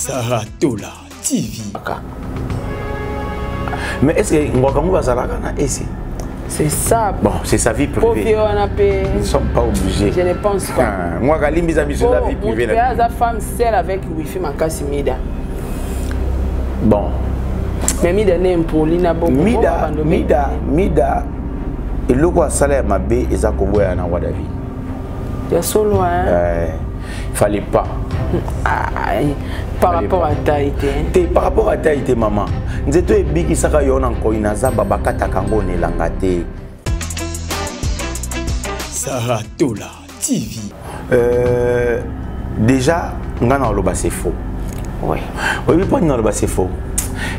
Saratola TV. Mais est-ce que Ngwakango va s'arrêter ici? C'est ça. Bon, c'est sa vie privée. Ils ne sont pas obligés. Je ne pense pas. Moi, Galim, mes amis, c'est la vie privée. La femme seule avec Wifi Makasi Mida. Bon. Mais Mida n'est pour Lina Boko. Mida. Et le quoi salaire ma bé et ça qu'on voit en Wadavi. Il y a solo hein. Il fallait pas. Par rapport à Taïté. Par rapport à Taïté, maman. Nous étions big saka yon encore inaza babakata kango ne langate. Saratola TV. Déjà, ngana loba c'est faux. Oui. Oui, mais pas loba c'est faux.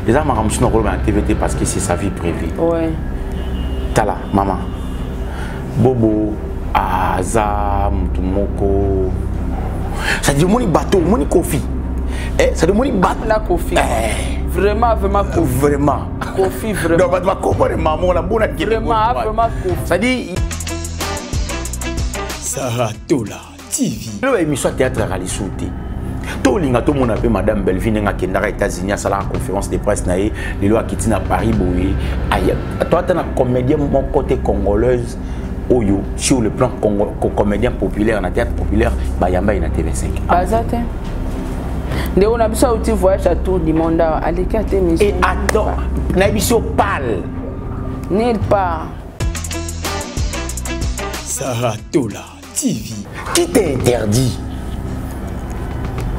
Les gens m'ont dit non en TVT parce que c'est sa vie privée. Oui. Tala, maman. Bobo, Aza, Moutoumoko. Ça dit mon bateau, mon Kofi. Ça dit mon bateau. La Kofi. Vraiment, vraiment Kofi. Vraiment. Kofi, vraiment. Donc, ma copaine, maman, la bonne vraiment, vraiment Kofi. Ça dit. Saratola TV. Le émission théâtre à l'issouté. Tout le monde a appelé Madame Belvine à Kendara, États-Unis, à la conférence de presse, les lois qui tiennent à Paris, Boé. Toi, tu es un comédien, mon côté congolaise, Oyo, sur le plan comédien populaire, dans le théâtre populaire, Bayamba, il y a TV5. Bazate. De on a besoin de voyage à tour du monde, à l'écart d'émission. Et attends, l'émission parle. Nulle part. Saratola TV. Qui t'interdit?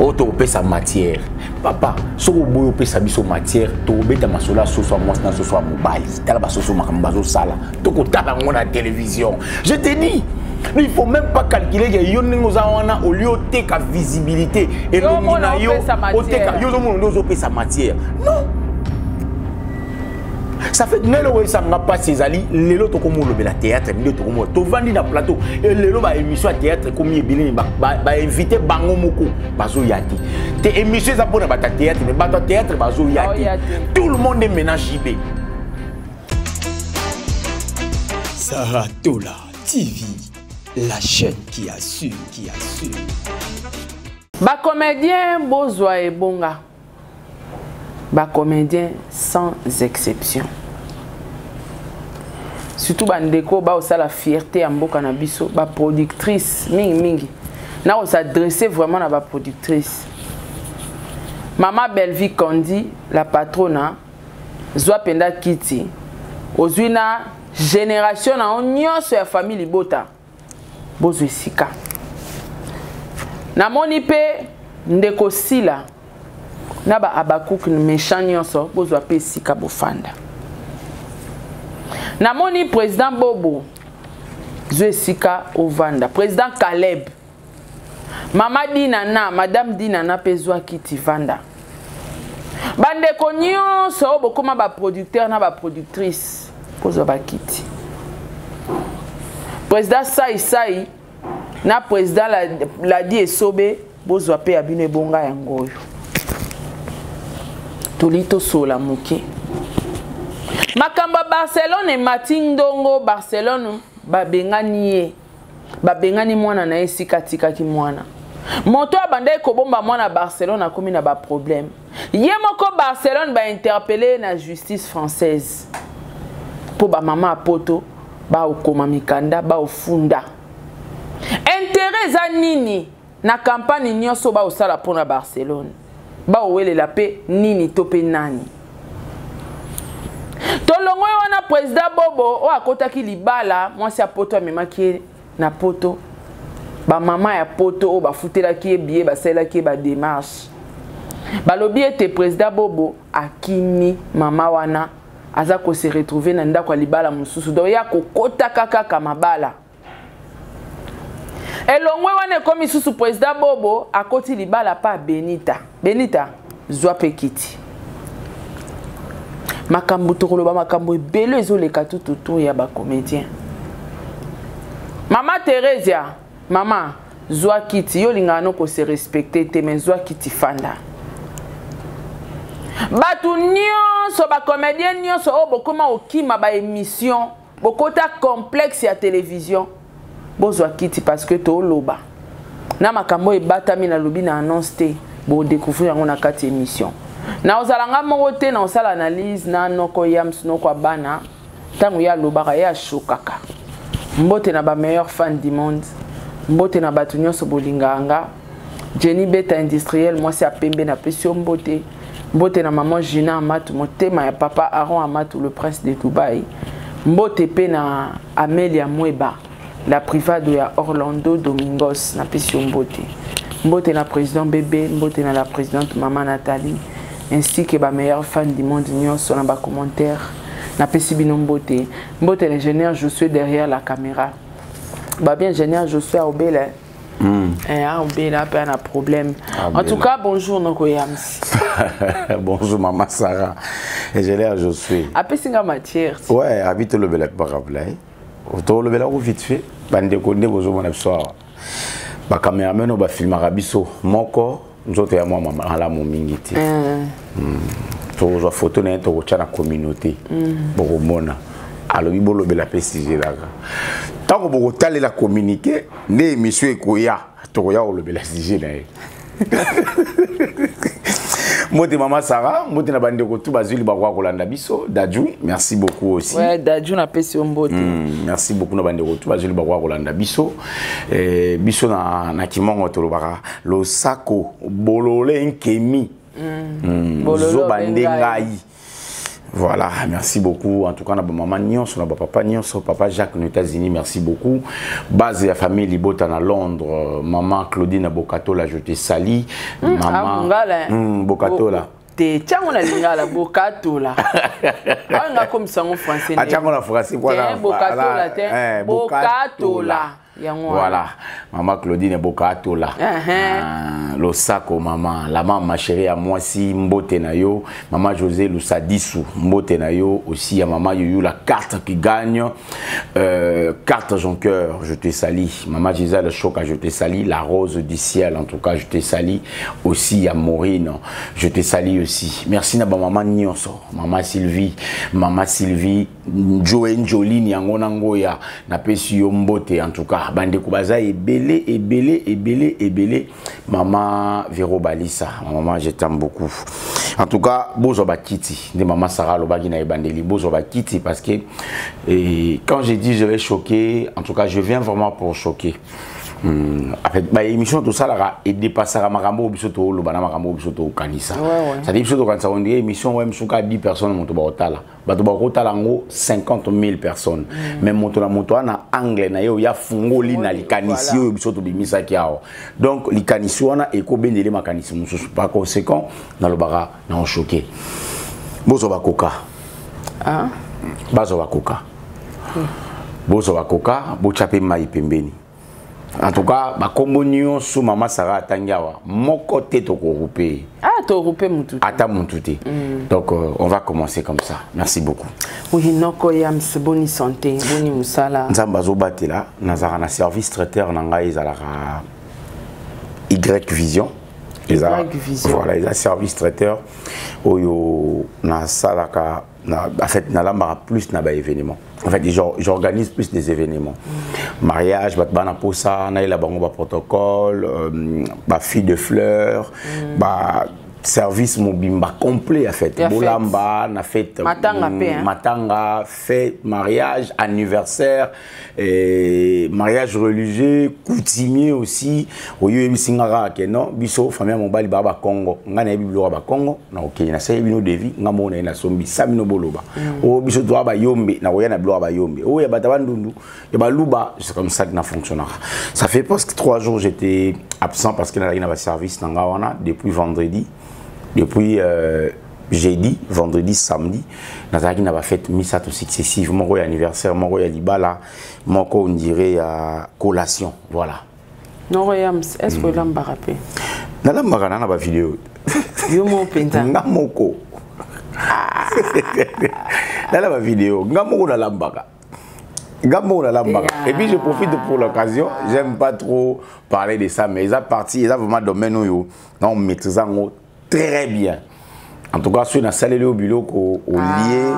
Auto sa matière. Papa, si vous avez sa matière, tu as ma sola, ce soit moi, ce soit mobile. Tu as ma soso, ma sala. Tu as la télévision. Je te dis, il ne faut même pas calculer que y a au lieu de visibilité. Et le monde a sa matière. Non. Ça fait que nous ça n'a pas ses alliés, les autres comme le théâtre, les autres comme tu vends dans plateau et les autres émission théâtre comme il invité bango moko bazo yati. Tes émissions ça pour na théâtre mais ba théâtre bazo yati. Tout le monde est maintenant JB. Saratola TV, la chaîne qui assure, Ba comédien Bozwa et Bonga. Ba comédien sans exception. Surtout bandeko ba aussi la fierté en mboka na biso ba productrice mingi. Na on s'adresser vraiment à ba productrice. Maman Belvi Kondi, la patronne, Zwa Penda Kiti. Ozwina génération na nyonso ya famille Libota. Bozwe sika. Na moni pe ndeko sila. Naba Abakouk méchant nyonso bozwa pe sika bofanda. Namoni président Bobo zwe sika ovanda. Président Caleb. Mama Dinana, madame Dinana pe zwa kiti vanda. Bandeko nyonso bokoma ba producteur na ba productrice bozwa ba kiti. Président Sai na président la di esobe bozwa pe abine bonga yangoyo. Tolito sola muke. Makamba Barcelone et Matindongo Barcelone babengani mwana na esika tika ki mwana. Moto abanda ko bomba mwana Barcelone akomi na ba problème. Yemoko Barcelone ba interpeller na justice française. Pour ba mama apoto ba okoma mikanda ba ofunda. Intérêt za nini na campagne nyonso ba osala pona Barcelone. Ba owele la pe nini tope nani. Tolongo wana président Bobo o akotaki libala mwasi ya poto amemaki na poto. Ba mama ya poto o bafutelaki billet basalaki ba démarche. Balobi ete président Bobo akimi mama wana aza ko se retrouver na ndako ya libala mususu do ya kokota kaka mabala. Elongwe wana komi susu président Bobo akoti libala pa Benita zwa pekiti. Makambo tokoloba makambo ebele ezoleka tututu ya ba comédien. Mama Teresia, mama zwa kiti yo lingano ko se respecter te mais zwa kiti fanda. Batu nyonso ba comédien nyonso o bokoma okima ba émission, bokota complexe ya télévision. Bozwa kiti parce que to loba. Na makambo ebatami na lobi na annonce te. bo découvrir on a 4 émissions na ozalanga moko te na osala analyse na noko yams noko abana tango ya lobaka ya shokaka mbote na ba meilleur fan du monde mbote na batu nyonso bolinganga Jenny Beta industriel moi c'est apembe na pression mbote mbote na maman Gina Amatu motema ya papa Aaron Amatu le prince de Dubaï mbote pe na Amelia Mweba la privade ya Orlando Domingos na pression mbote mbote na président bébé mbote na la présidente maman Nathalie ainsi que ba meilleur fan du monde nyonso na ba commentaire na pesi bino mbote mbote l'ingénieur Josué derrière la caméra bah bien ingénieur Josué Obele Obele pas un problème en tout cas bonjour Noko Yams. Bonjour maman Sarah ingénieur Josué apesinga matière ouais habite le bel par rappel auto le bel vite fait bande konde bozo mona soir ba cameraman ba filmaka biso moko nzoto ya moi maman la mo mingi ti to photo na to na communauté boko mona alobi bolo bela pesije laka tango boko talela communiquer ne émission ekoya to ya lo bela sije na ye Moti maman Sarah, moti na bande ko tout bazuli ba kwa kolanda biso Dadju, merci beaucoup aussi. Ouais, Dadju na pesi ombote. Merci beaucoup na bande ko tout bazuli ba kwa kolanda biso. Biso na kimongo to lobaka lo sako bolole nkemi. Zo bande ngai. Voilà, merci beaucoup. En tout cas, on a maman Nyonso, on a papa Nyonso, papa Jacques aux États-Unis, merci beaucoup. Base de la famille Libota à Londres, maman Claudine Bokatola, je te salue. Maman Bokatola. Te tiens on a lingala Bokatola. On a comme ça en français. Ah tiens on a français voilà. Bokatola te Bokatola. Voilà, maman Claudine Bokatola. Le sako maman, la maman ma chérie à moi si mbote na yo, maman José Lusadisu mbote na yo aussi à maman Yoyo la carte qui gagne, carte Joncoeur, je te salue. Maman Gisèle Choca, je te salue. La rose du ciel, en tout cas, je te salue. Aussi à Maureen, je te salue aussi. Merci na maman Nyonso, maman Sylvie, Joanne Joline Yangonangoya, na pesi yo mbote en tout cas. Bande Kubaza est belé. Maman Véro Balissa, maman je t'aime beaucoup. En tout cas, bozo bakiti, de maman Sarah Lobagi na bandeli, bozo bakiti parce que quand j'ai dit je vais choquer, en tout cas je viens vraiment pour choquer. En fait, bah émission tout ça là et dépasser à Marambo bisoto lo bana Marambo bisoto kanisa. Ça dit bisoto quand ça on dit émission ouais msuka 10 personnes monto ba otala. Ba to ba otala ngo 50 000 personnes. Mais monto na monto na anglais na yo ya fungoli na likanisi yo bisoto bimisa kiao. Donc likanisi wana eko bendele makanisi mususu par conséquent na lo bara na on choqué. Bozo ba koka. Ah. Bazo ba koka. Bozo ba koka, bo chape mai pembeni. En tout cas, ma communion sous maman Sarah Tangiawa, mon côté to groupé. Ah, to groupé mututi. Ata mututi. Donc on va commencer comme ça. Merci beaucoup. Oui, noko yams boni santé, boni musala. Nzambazo batela, nazara na service traiteur nanga ezalaka Y Vision. Voilà, ils ont service traiteur oyo na salaka en fait na lamba plus na ba événement. En fait, j'organise plus des événements. Mariage, bana posa, na ila bango ba protocole, ba fille de fleurs, ba service mobimba complet en fait. Bolamba, na fête matanga, fête, mariage, anniversaire, mariage religieux, coutumier aussi. Oyo ebisingara ke non, biso famille mobali baba Congo. Ngana ebiblo ba Congo, na OK, na sai bino devi, ngamona na sombi samino boloba. O biso doa ba yombe, na oya na blo ba yombe. O ya bata bandundu, ya ba luba, c'est comme ça que na fonctionnera. Ça fait presque 3 jours j'étais absent parce que na ba service na ngawana depuis vendredi. Depuis jeudi, vendredi, samedi, nous avons fait missa successive. Mon anniversaire, mon libala, mon on dirait collation. Voilà. Non, est-ce que l'on va rappeler? Dans la vidéo. Yo mo penta. Ngamoko. Dans la vidéo, ngamoko na lambaka. Et puis je profite pour l'occasion, j'aime pas trop parler de ça, mais ils ont parti, ils ont vraiment domaine où on maîtrise très bien. En tout cas, ceux qui ont salé au bureau, au lié,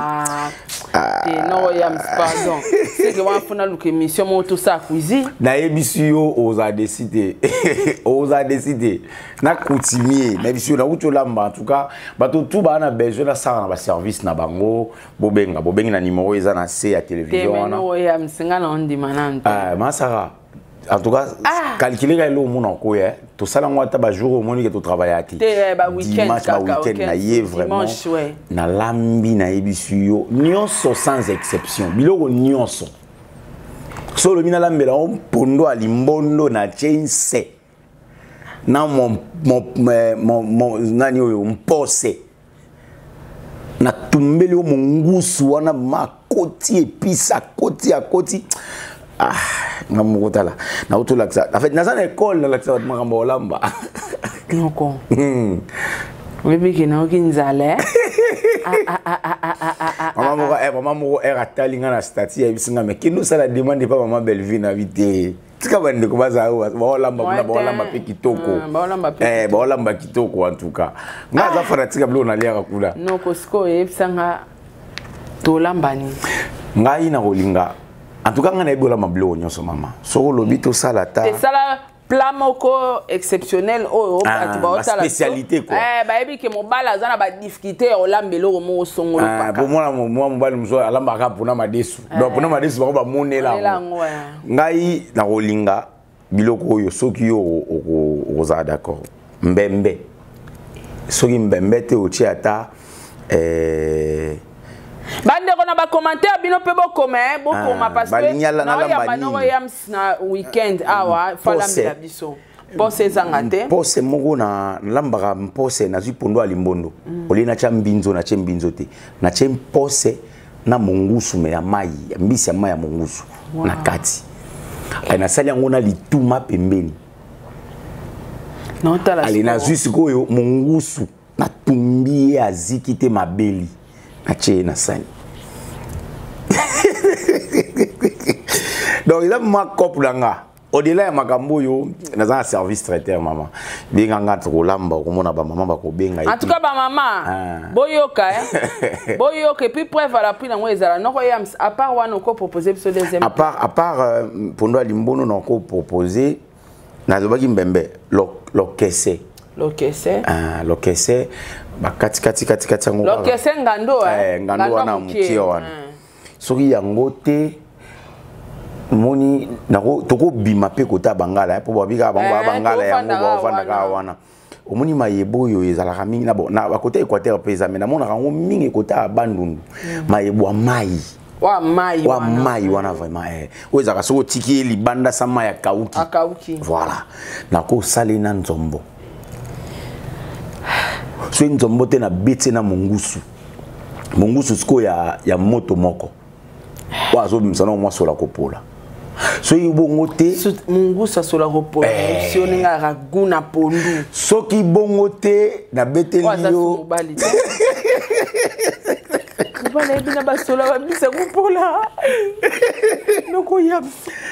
Non, pardon. C'est que moi, on a lu l'émission, moi, tout ça, cuisine. Na émission, on a décidé. On a décidé. Na coutumier, na émission, na outolamba. En tout cas, tout ba na besoin na ça na service na bango. Bobenga na numéro ils na C à télévision. Non, ya msinga na on demande. Ma Sarah. En tout cas, calculer le monde en quoi, tout ça là moi t'as jour au monde que tu travailles à qui. Dimanche, week-end, na yé vraiment. Na lambi na émission, nyonso sans exception. Biloko nyonso. Solo mina lambela on pondo alimbondo na chense. Na mon nani oyo mpose. Na tumbeli o mungusu wana makoti episa koti a koti. Namukotala na utolaksa en fait na sana école na laksa makambo olamba noko webi kina okinzale maman moko era talinga na stati ya bisinga mais kino sala demande pas maman Belvine na vite tika bande ko baza olamba pe kitoko olamba kitoko en tout cas ngaza fara tika blo na lia kula noko sko ebisanga tolambani ngai na kolinga. En tout cas, on a eu la mablo nyonso maman. Soko lobito salata. C'est ça la plat moko exceptionnel la spécialité quoi. Ba ebi ke mobala za na ba difficulté o lambelo mo songolo paka. Bon moi mobala mzo alamba ka pona madesu. Donc pona madesu ba monela. Ngai na kolinga biloko oyo soki yo oza d'accord. Mbembe. Soki mbembe te o chiata bande kona ba commentaire bino pe bo comment bo koma parce que na yam na weekend awa fala mbela biso pose zangate pose moko na lambaka pose na zipondo alimbondo olina cha mbinzo na che mbinzo te na che pose na mungusu me ya mai mbisi ya mai ya mungusu na kati na sali yango na lituma pembeni non tala alina zusi koyo mungusu na tumbi azikite mabeli ache na sani. Donc il a ma couple langa. Au-delà ya makambo yo na za service traiteur maman. Binga ngata ko lamba ko mona ba maman ba ko benga. En tout cas ba maman. Boyoka boyoka puis preuve à la prix na ngwezala noko yams à part wana ko proposer sur deuxième. À part pondo alimbono na ko proposer na zobaki mbembe lokese. Lokese. Lokese ba kati ngo. Lokese ngando ngando wana mukio wana. Soki yango te moni nako toko bima pe kota bangala po babika bangala yango ba fanda ka wana. Omoni mayebo yo ezalaka mingi na bo na bakota Équateur peza mais na mona kango mingi kota bandundu. Mayebo mai. Wa mai wana vraiment ozaka soko tiki libanda sama ya kauki. Akauki. Voilà. Nako salina nzombo. So nzombo te na bete na mungusu. Mungusu siko ya moto moko. Wa zo bimsana mwa sola kopola. So ibongo te mungusu sola kopola. Si oninga raguna pondu. Soki bongo te na bete liyo. Bana ebina basola babisa kopola. Noko yam.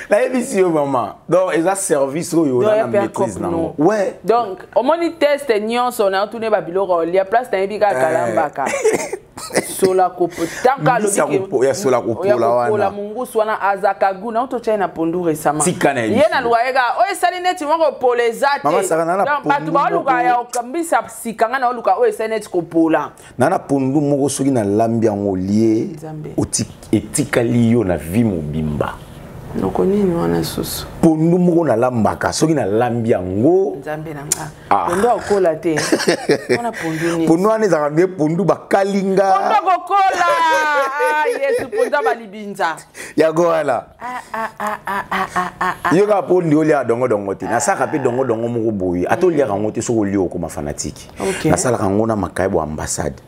La émission maman. Donc eza service oyo na maîtrise nango. Ouais. Donc au moni test nyonso na tourner babiloko lia place na ebika kalambaka. Sola kopola. Tanka lobiki. Ya sola kopola wana. Kopola mungusu wana azakagu na to china pondu resama. Yena luaega o sali neti moko polezate. Mama saka na pondu. Batu ba luka ya okambisa sikanga na luka o sali kopola. Na pondu moko soki na lambi yango lié. Etikali yo na vie mobimba. Noko nini wana susu. Pondu moko na lambaka soki na lambi yango. Nzambe nanga. Pondu akola te. Wana pondu ni. Pondu ane zaka nge pondu bakalinga. Pondu akola. Yesu pondu balibinza. Yago wala. Yoka pondu oli dongo te. Na saka pe dongo moko boyi. Atoli ya kango te soko li okoma fanatiki. Na sala kango na makaibo ambassade.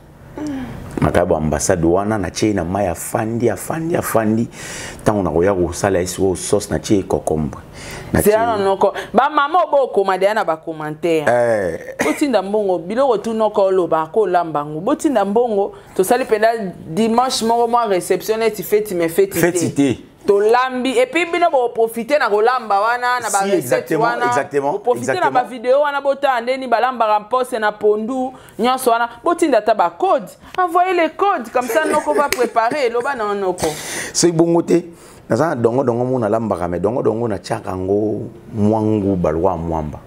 Makaibo ambassade wana na chei na maya afandi tango na koya ko sala iso sauce na chei kokombre na chei noko ba mama oboko madiana ba commentaire botinda mbongo biloko tu noko loba ko lambango botinda mbongo to sali penda dimanche moko mo réceptionner ti fête mais fête tolambi et puis bino bo profiter na kolamba wana na ba recette wana exactement profiter na ba vidéo wana bota ndeni balamba ramposte na pondu nyonso wana botinda ta ba code envoyer les codes comme ça noko va préparer loba na noko c'est bongoté naza dongo mona lamba mais dongo na tchakango mwangu balwa mwamba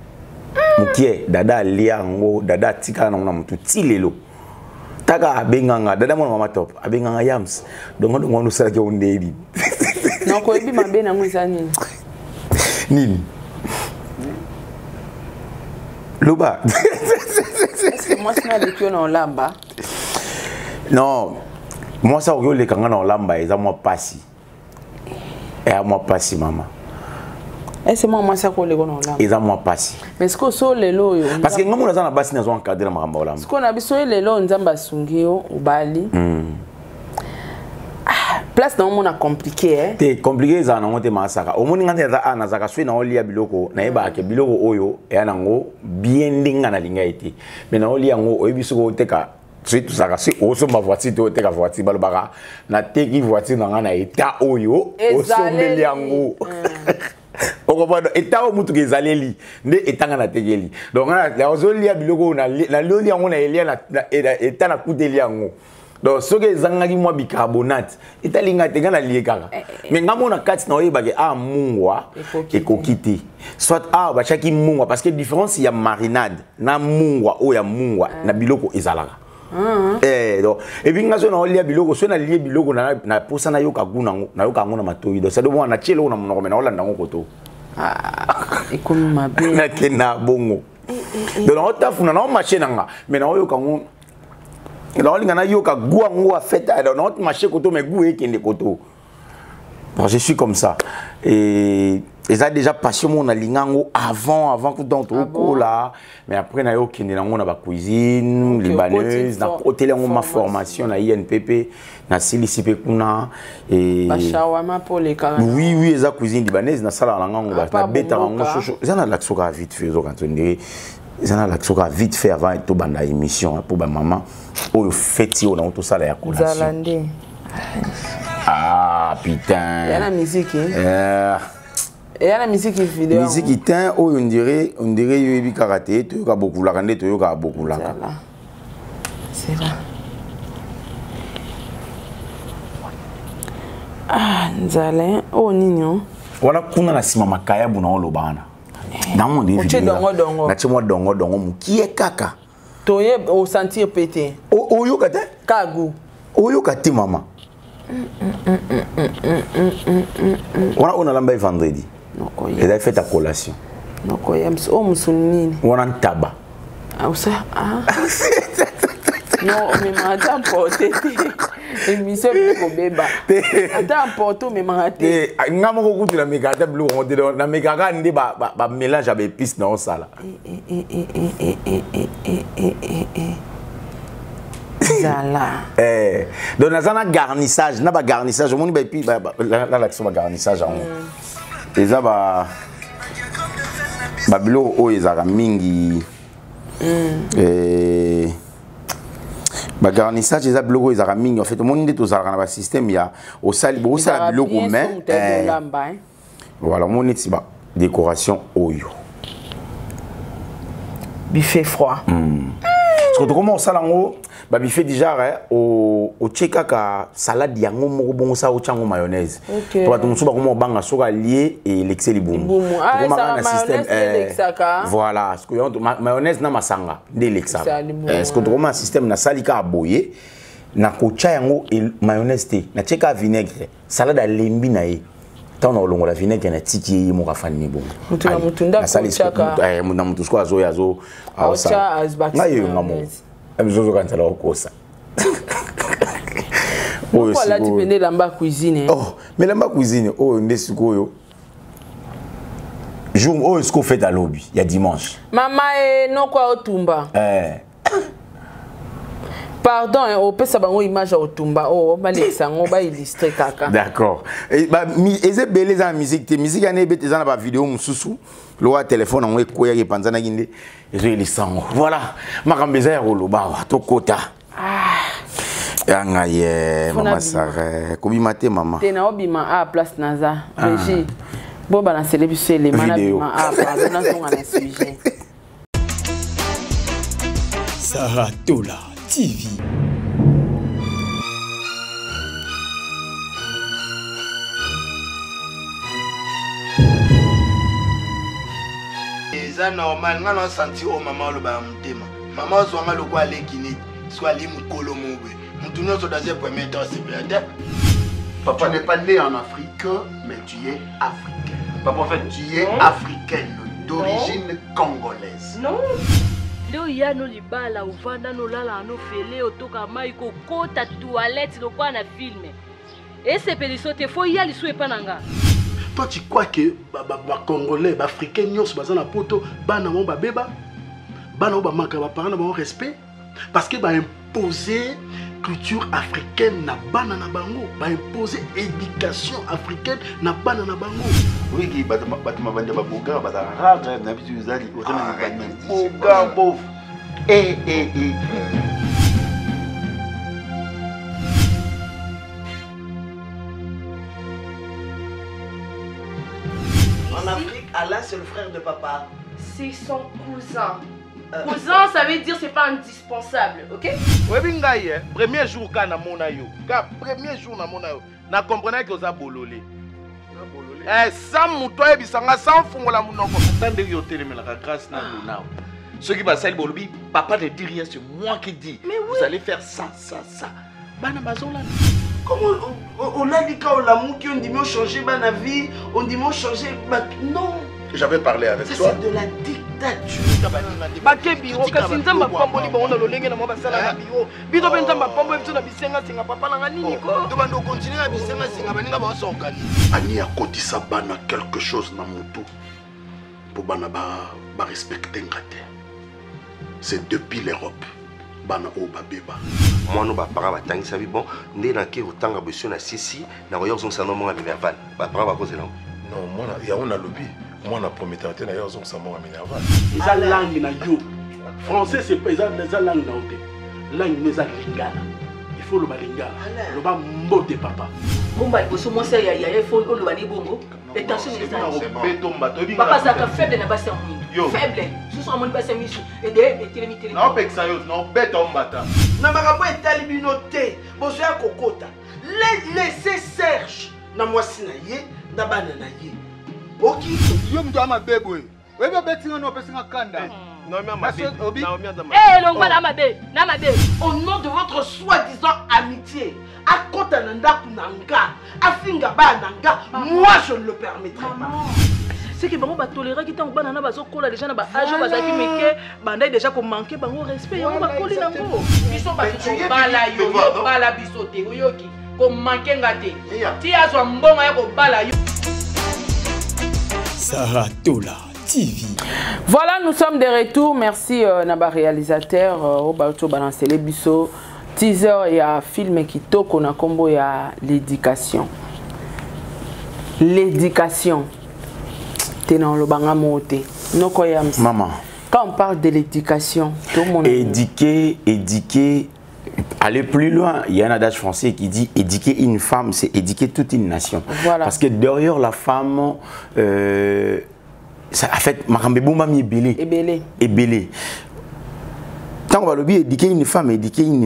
mukie dada liango dada tika na mutu tilelo taka abenganga dada mwana mama top abenganga yams dongo no sala ke ondeli non ko ebi mabe na ngwisa nini nini loba est-ce que moi c'est na lekio na olamba non moi ça oyo lekanga na olamba eza moi pasi et moi pasi mama est-ce que moi ça ko leko na olamba eza moi pasi mais ce que so lelo yo parce que ngamu na za na basi na zo encadrer na makamba olamba ce qu'on a biso lelo nzamba sungio ubali place na mona compliqué hein te compliqué za na ngote masaka omoni ngane za ana zaka swi na olia biloko na yeba ke biloko oyo ya nango bien ndinga na linga ete mais na olia ngo oyebiso ko teka swi tu saka swi oso ma voiture to teka voiture balobaka na teki voiture na ngana eta oyo oso mbeli yango okobodo eta o mutu ke zaleli nde etanga na tegeli donc na ozolia biloko na loli yango na elia na eta na kuteli yango. Donc, ce que zangaki moi bicarbonate, italinga tenga na liekaka. Mais ngamo na kati na oyeba ke a mungwa et kokité. Soit a ba chaki mungwa parce que différence il y a marinade na mungwa o ya mungwa na biloko ezalaka. Donc et puis ngazo na olia biloko so na lié biloko na posa na yoka gunango na yoka ngona matoyi. Donc ça doit na chelo na monoko na olanda ngo koto. Ekomi mabe. Na kena bongo. Donc na otafuna na o machine nga mais na oyoka ngo alors il y a yoka guango a fait dans notre marché koto mais gou et kende koto. Bon, je suis comme ça et ils a déjà passé mon lingango avant que dans tout là mais après na yo kende na ngona ba cuisine libanaise na hôtel ngo ma formation na INPP na CLCP kuna et ba shawama pour les cas. Oui eza cuisine libanaise na sala na ngango na beta ngo chocho eza na la soka vite fait zo quand on dirait eza la soka vite fait avant to banda émission pour ba maman au fait on a tout ça la collation Zalande. Ah putain il y a la musique il y a la musique vidéo musique itin on dirait yobi karaté to ka beaucoup la kande to yoka beaucoup la c'est là ah nzale oh nino wala kuna na sima makaya buna olobana dans mon vidéo na chimo dongo mukie kaka toye au sentir pété o yoka te kagu o yoka te mama on a lamba vendredi et a fait ta collation noko yams o musunini on a taba ah ça ah non mais madame porté émission ko beba attends porto mais maraté ngamo ko kutula megata blue on dit na megaka ndi ba mélange avec épices na osala zala donc na garnissage na ba garnissage on ba puis la l'action ba garnissage en eza ba bilo o ezaka mingi ba garnissage eza biloko ezaka mingi en fait mon nde tozalaka na ba système ya osali bo osala biloko mais voilà mon neti ba décoration oyo buffet froid parce que comment osala ngo ba buffet déjà au cheka ka salade yango moko bongo sa o chango mayonnaise to ba tumusuba ko mo banga soka lié et l'excel boum ça na système voilà parce que mayonnaise na masanga nde l'exaka est-ce que comment système na salika aboye na kocha yango mayonnaise te na cheka vinaigre salade alembi na ye tant on longo la vinaigre na tiki mo ka fani bongo mutunda kocha na mutu sko azo yazo aosa azbaki ngamo amzozo kantala okosa voilà tu venais dans la cuisine oh mais la cuisine oh ndesikoyo jour oh ce qu'on fait à lobby il y a dimanche maman non quoi otumba pardon on peut savoir image otumba oh ba lesango ba illustrer kaka d'accord et ba eze belé za musique ane bete za na ba vidéo mususu lo wa téléphone on ekoya ke panzana kinde ezo ilisango voilà makambeza ya koloba to kota Yanga ye Maman Sarah. Kobima te maman. Te na obima a place naza. Régie. Bon ba na célébrer les manabima a pardon na son na sujet. Sarah Tola TV. C'est normal, on a senti au maman le bas mutema. Maman soit le quoi les guinées, soit les mukolo moube. Moutounio sur dans un premier temps c'est bien. Papa n'est pas né en Afrique, mais tu es africain. Papa en fait, tu es africaine d'origine congolaise. Non. Leo ya no libala uvanda no lala no fele otoka mai ko kota toilette no kwa na filme. Et c'est pélisso te faut y aller sous epananga. Toi tu crois que les Congolais, les Africains, ils sont dans la poto, bana mon babeba, bana ba manka ba parents ba respect parce que ba imposer culture africaine na bana na bango, ba imposer éducation africaine na bana na bango. oui qui batma bande ba boga ba rara na bitu zali otana ni boga pauvre. En Afrique, Alain c'est le frère de papa. C'est son cousin. Cousin, ça veut dire c'est pas indispensable, ok? Oui bingaye, premier jour quand na mona yo. Premier jour na mona yo. Na comprenez que oza bololé. Sans mouto et bisanga sans fungola munoko. Attendez yo télémela grâce na luna. Ceux qui passent le bolobi, papa ne dit rien, c'est moi qui dis. Mais oui. Vous allez faire ça. Bana bazola. Comment on a dit quand l'amour qui on dit mais changer ma vie, on dit mais changer non. J'avais parlé avec ça, toi. c'est de la dictature. Bake biro kasi nzamba pamboli bango na lolenge na mwa basala na biro. Bito pe nzamba pambo biso na bisenga singa papa na ngani ko. To bando continuer à bisenga singa baninga ba soka. Ani akotisa bana quelque chose na mutu. Pour bana ba respecter ngate. C'est depuis l'Europe. Bana o babeba. Moi no ba para ba tangisa bi bon ndé na ke otanga beso na sisi na royo zon sanomo na Minerval. Ba para ba cause là. Non, moi il y a on a lobby. Moi na premier temps na yo zon sanomo na Minerval. Eza langue na yo. Français c'est pas eza langue na ote. Langue neza lingala. Il faut le balingala. Le ba mbote papa. Bomba boso mo se ya faut le bani bongo. Et attention les amis. Papa ça ka faible na basi en faible. Ce sont mon basi misu et de télé. Non peksa yo, non beta mbata. Na marapo etali binote. Bozo ya kokota. Laissez Serge na mwasi na ye na bana na ye. Ok. Yo mtu ama bebwe. Wewe betinga no pesinga kanda. Non mais ma obi. Eh longwa na mabe. Au nom de votre soi-disant amitié, à kota nanda kunanga, à finga ba nanga, moi je ne le permettrai pas. C'est que bango ba tolérer ki tango bana na bazo kola déjà na ba âge bazaki meke banda déjà ko manquer bango respect yango ba koli nango. Biso ba bala yo bala biso te oyoki ko manquer ngate. Ti azwa mbonga ya ko bala yo. Sarah Tola TV. Voilà, nous sommes de retour. Merci Naba réalisateur Roberto Balancele Bisso. Teaser il y a film qui toque on a combo il y a l'éducation. L'éducation. T'es dans le bangamote. Non quoi Maman. Quand on parle de l'éducation, tout le monde éduquer, aller plus loin. Il y a un adage français qui dit éduquer une femme, c'est éduquer toute une nation. Voilà. Parce que derrière la femme, ça a fait makambe bomba mi ebélé. Tant qu'on va le éduquer une femme,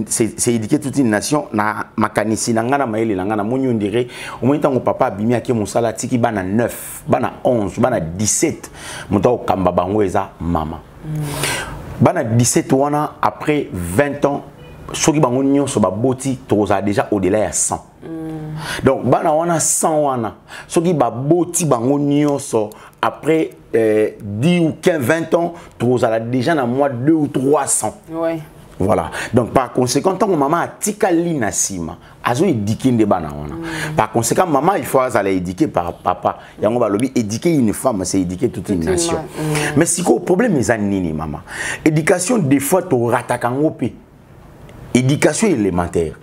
c'est éduquer toute une nation. Na makanisi nangana maele nangana moni on dirait au moins tant que papa bimi ake musala tiki bana 9, bana 11, bana 17. Monta kamba bango eza mama. Bana 17 wana après 20 ans soki bango nyonso ba boti toza déjà au-delà ya 100. Donc bana wana 100 wana soki ba boti bango nyonso après 10 ou 15 20 ans toza déjà na moi 2 ou 300. Ouais. Voilà. Donc par conséquent tant que maman a tikali na sima azo éduquer de bana wana. Par conséquent maman il faut aller éduquer par papa. Yango ba lobi éduquer une femme c'est éduquer toute une nation. Mais si ko problème est nini maman. Éducation des fois to rataka ngope. Éducation élémentaire.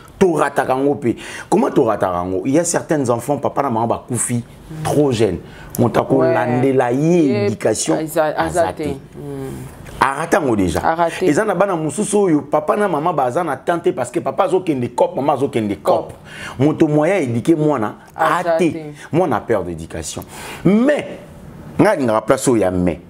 Comment tu rates? Il y a certains enfants, papa et maman ba koufi trop jeunes. On t'a landé la éducation. aratango déjà et ça na bana mususu yo papa na maman baza na tante parce que papa azokende cop maman azokende cop moto moyen éduquer mwana até mwana a peur d'éducation mais nga place ya mais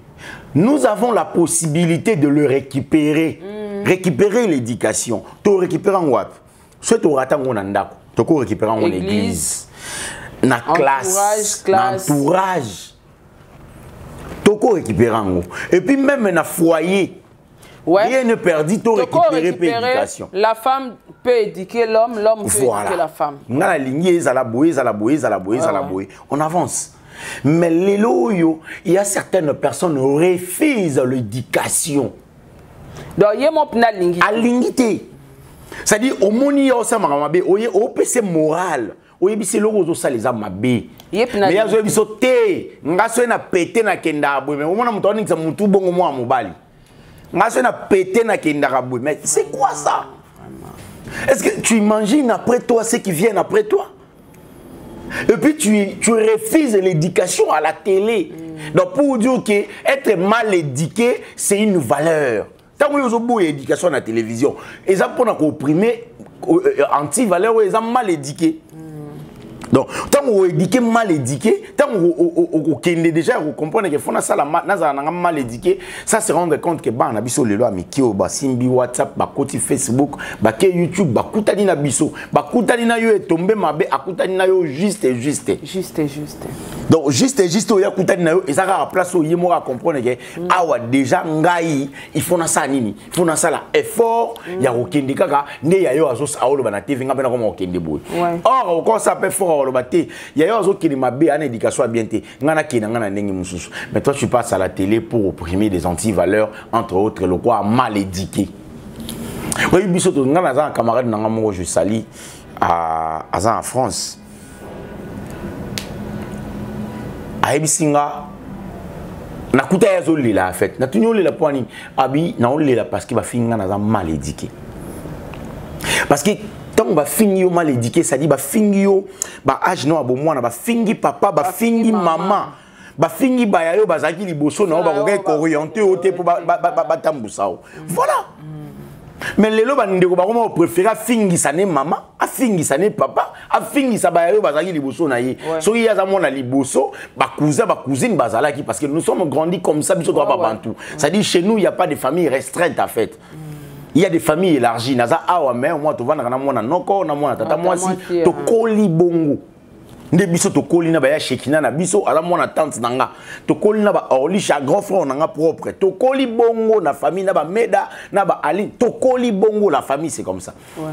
nous avons la possibilité de le récupérer récupérer l'éducation to récupérer en wap soit to ratango na ndako to ko récupérer en église na classe na entourage toko récupérer en et puis même na foyer rien ne perdu to récupérer l'éducation la femme peut éduquer l'homme l'homme peut éduquer la femme na la lignée za la boye on avance mais les loyo il y a certaines personnes qui refusent l'éducation donc y mo pna lingi a lingité c'est-à-dire au moni yo sa mabe au PC moral oui, c'est le rose ça les a mabé. Mais il y a des choses té, ngaso na pété na kenda abou. Mais au moins on dit que ça mutu bongo moi mobali. Ngaso na pété na kenda abou. Mais c'est quoi ça? Est-ce que tu imagines après toi ceux qui viennent après toi? Et puis tu refuses l'éducation à la télé. Donc pour dire que être mal éduqué c'est une valeur. Tant que vous avez une éducation à la télévision, et ça pour opprimer anti-valeur, ils ont mal éduqué. Donc, tant que vous éduquez mal éduqué, tant que vous déjà vous comprenez que faut ça mal éduqué, ça se rendre compte que bah na biso lelo amikio ba simbi WhatsApp ba koti Facebook ba ke YouTube ba kutani na biso ba kutani na yo tomber mabe akutani na yo juste. Donc juste ya kutani na yo et ça va place au yemo à comprendre que awa déjà ngai il faut na ça nini il faut na ça la effort ya kokende kaka ne ya yo azos aolo ba na TV ngapena ko mo kende boy. Or encore ça peut fort il y a des qui m'a bien en éducation bien mais toi tu passes à la télé pour opprimer des anti-valeurs entre autres le quoi mal éduqué. Oui biso to ngana za camarade nanga mo je sali en France a ebisinga na kuta ya zoli la fête na tunyoli la poani abi na oli la parce que ba finga na za mal éduqué parce que on va finir mal éduqué, ça dit bah finir bah âge non abo moi na ba fingi papa ba fingi maman ba fingi ba yayo ba zaki liboso na ba ko orienter oté pour ba tambusa voilà mais lelo ba ndeko ba comment préférer fingi ça né maman a fingi ça né papa a fingi ça ba yayo ba zaki liboso na ye so il y a za mona liboso ba cousin ba cousine ba zalaki parce que nous sommes grandis comme ça biso to ba bantu ça dit chez nous il y a pas de famille restreinte en fait. Il y a des familles élargies. Naza awa mais moi tu vois na mona noko na mona tata moi si to koli bongo. Nde biso to koli na ba ya shekina na biso ala mona tante nanga. To koli na ba orlisha grand frère nanga propre. To koli bongo na famille na ba meda na ba ali to koli bongo la famille c'est comme ça. Ouais.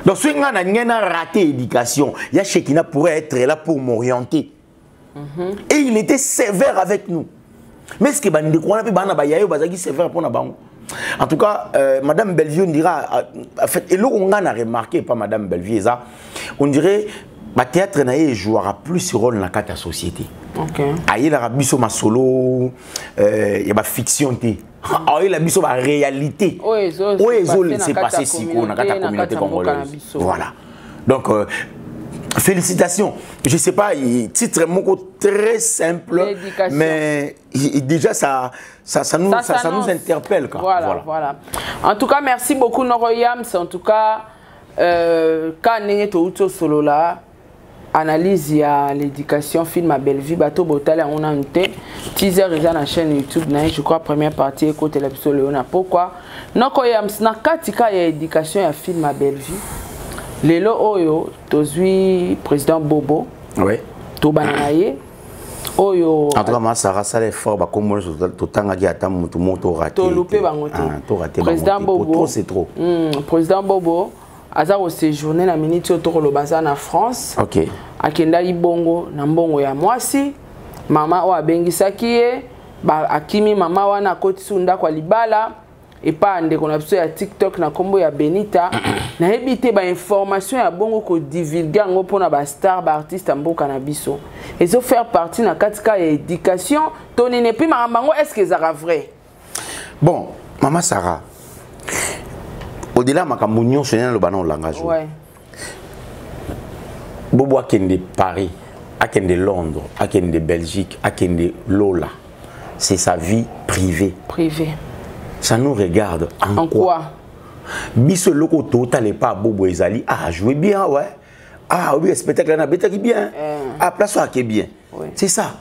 Donc si on a ngena raté éducation, ya shekina pourrait être là pour m'orienter. Et il était sévère avec nous. Mais ce que bande ko na pe bana ba yayo bazaki sévère pour na bango. En tout cas, Madame Bellevue, on dira, en fait, et là on a remarqué par Madame Bellevue, on dirait que le théâtre jouera plus ce rôle dans la société. Ok. Il y a la solo, il y a la fiction. Il y a la réalité. Oui, c'est passé si dans la communauté congolaise. Voilà. Donc, félicitations. Je ne sais pas, titre très simple, mais déjà ça nous interpelle. Voilà. En tout cas, merci beaucoup Noroyams. En tout cas, quand on est solo là, analyse à l'éducation, film à Bellevue, bateau botal, on a un teaser déjà dans la chaîne YouTube, je crois première partie, écoutez l'épisode Léona. Pourquoi Noroyams na katika ya éducation ya film à Bellevue. Lelo oyo tozui président Bobo. Oui. To bananaye. Oyo. En tout cas, Sarah Saleh fort ba comme to tanga gi ata mutu moto raté. To loupé bangote. To raté président Bobo. Trop c'est trop. Président Bobo aza au séjourner na minute to lo baza na France. OK. Akenda libongo na mbongo ya mwasi. Mama o abengisaki ye ba akimi mama wana koti sunda kwa libala. Et pas ndeko na biso ya TikTok na kombo ya Benita na ebité ba information ya bongo ko divulguer ngo pona ba star ba artiste mboka na biso ezo faire partie na katika ya éducation toni ne puis marambango est-ce que ça vrai? Bon, maman Sarah, au-delà makambo nyonso na lo bana langage. Ouais. Bobo akende Paris, akende Londres, akende Belgique, akende Lola. C'est sa vie privée. Privée. Ça nous regarde en quoi? Biso loko total pas bobo ezali. Ah, jouer bien, ouais. Ah oui, le spectacle là, qui bien. Ah, place qui est bien. C'est ça.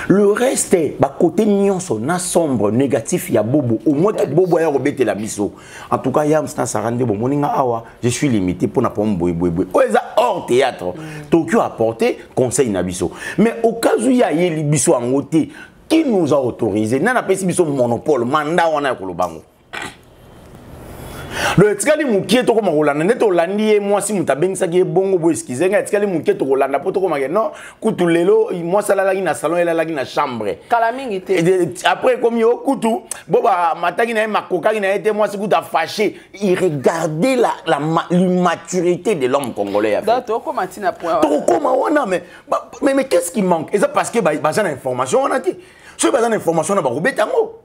Le reste, bah côté nyonso na sombre négatif ya bobo au moins que bobo ya robete la biso. En tout cas, yam sta sarande bo moninga awa, je suis limité pour na pas boy. Oza hors théâtre. Tokyo a apporté conseil na biso. Mais au cas où ya yeli biso en côté, qui nous a autorisé? Nana pesi biso monopole, mandat wana ko lobango. Le tikali mukie to ko makolanda neto landi moi si mutabengisa ki bongo bo eskize nga tikali mukie to kolanda poto ko mageno non kutu lelo moi sala la na salon ela la na chambre kala mingi te après comme yo kutu boba mataki na makoka na été moi si kuta fâché il regardait l'immaturité de l'homme congolais avec to ko matina point to ko ma wana mais qu'est-ce qui manque et ça parce que bazana information on a dit ce bazana information na ba robetango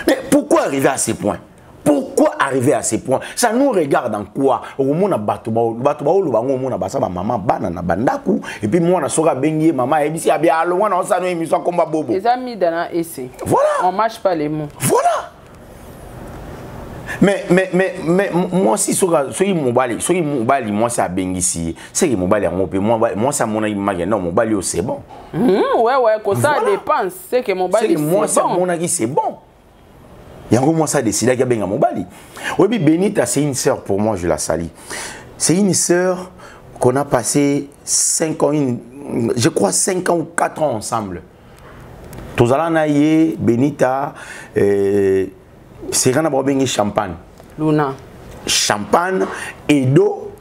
mais pourquoi arriver à ces points? Pourquoi arriver à ces points? Ça nous regarde en quoi? Au moins na batuba le bango mona basa ba maman bana na bandaku et puis moi na soka bengi maman et bisi abia lo wana ça no émission comme bobo. Les amis dana essai. Voilà. On marche pas les mots. Voilà. Mais moi si soka soki mobali moi ça bengi si c'est que mobali en pe moi ça mon image non mobali c'est bon. Ouais que ça dépense c'est que mobali c'est moi ça mon avis c'est bon. Yango moi ça décide qu'il y a bien Mobali. Oui, Benita c'est une sœur pour moi, je la salue. C'est une sœur qu'on a passé 5 ans, je crois 5 ans ou 4 ans ensemble. Tozala naye Benita c'est rien à boire bien champagne. Luna. Champagne, Edo,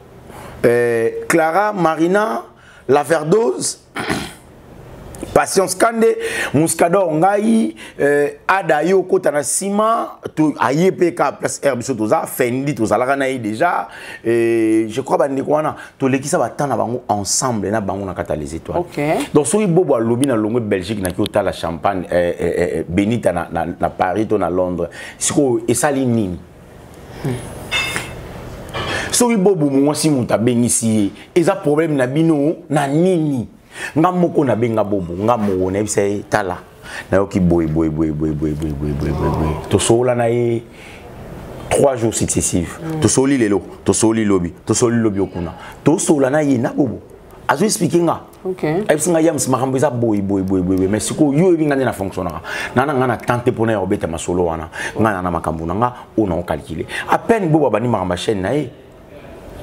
Clara, Marina, La Verdose. Patience Kande, Mouskador Ngai, Adayo Kotana Sima, Ayepeka place Herbiso Toza, Fendi Toza Laganaï déjà, je crois que tous les qui savent attendre ensemble, na bango na kata les étoiles. Donc si bobo a lobby na longue Belgique na kiota la Champagne, Benita na Paris to na Londres, et ça l'inini. Si bobo moi si monta ben ici, et ça problème na bino na nini. Nga moko na benga bobo nga mo na bisa tala na yoki boy to sola na 3 jours successifs to soli lelo to soli lobi okuna to sola na ye na bobo azo expliquer nga nga yam makambo za boy mais siko yo ebinga na fonctionnera na tenter pour na obeta masolo wana nga na makambo nga on a calculé à peine bobo bani makamba chaîne na ye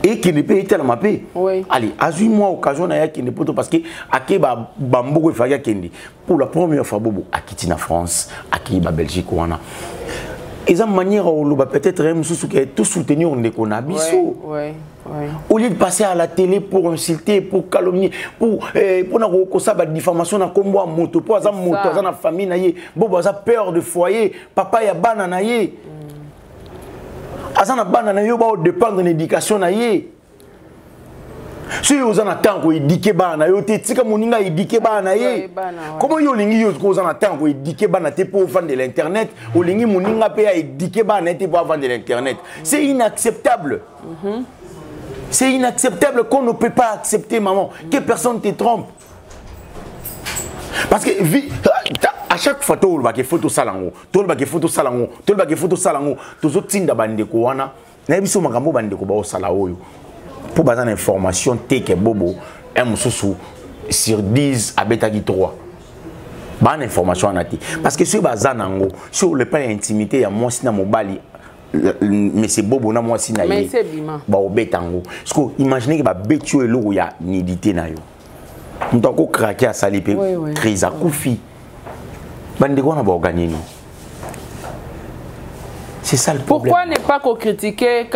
et qui ne peut être tellement paix. Allez, azui-moi occasion à qui ne peut parce que Akeba Bambogo et Faga Kendi pour la première fois Bobo à quitter la France, à qui la Belgique ou ana. Et ça manière où l'on va peut-être tout soutenir on est qu'on a biso. Au lieu de passer à la télé pour insulter, pour calomnier, pour na ko ça ba diffamation na kombo a moto, pour za moto za na famille na ye, Bobo za peur de foyer, papa ya bana na ye. Azana bana na yo ba dépendre de l'éducation na ye. Si vous en attend ko éduquer bana yo te tika moninga éduquer bana ye. Comment yo lingi yo ko en attend ko éduquer bana te pour vendre de l'internet, o lingi moninga pe a éduquer bana te pour vendre de l'internet. C'est inacceptable. C'est inacceptable qu'on ne peut pas accepter maman que personne te trompe. Parce que à chaque fois tu as des photos salango, tu as des photos salango, tu as des photos salango, tu as des bandeko wana, na biso makambo bandeko ba osala oyo. Pour bazana information teke bobo, un mususu sur 10 abetaki 3. Ban information anati. Parce que sur bazanango, sur le plan intimité ya moi sina mobali mais c'est bobo na moi sina mais c'est bima. Ba obetango. Parce que imaginez que ba betio eloko ya nidité na yo. Ntako craquer à salipe, crise à koufi. C'est ça le problème. Pourquoi ne pas critiquer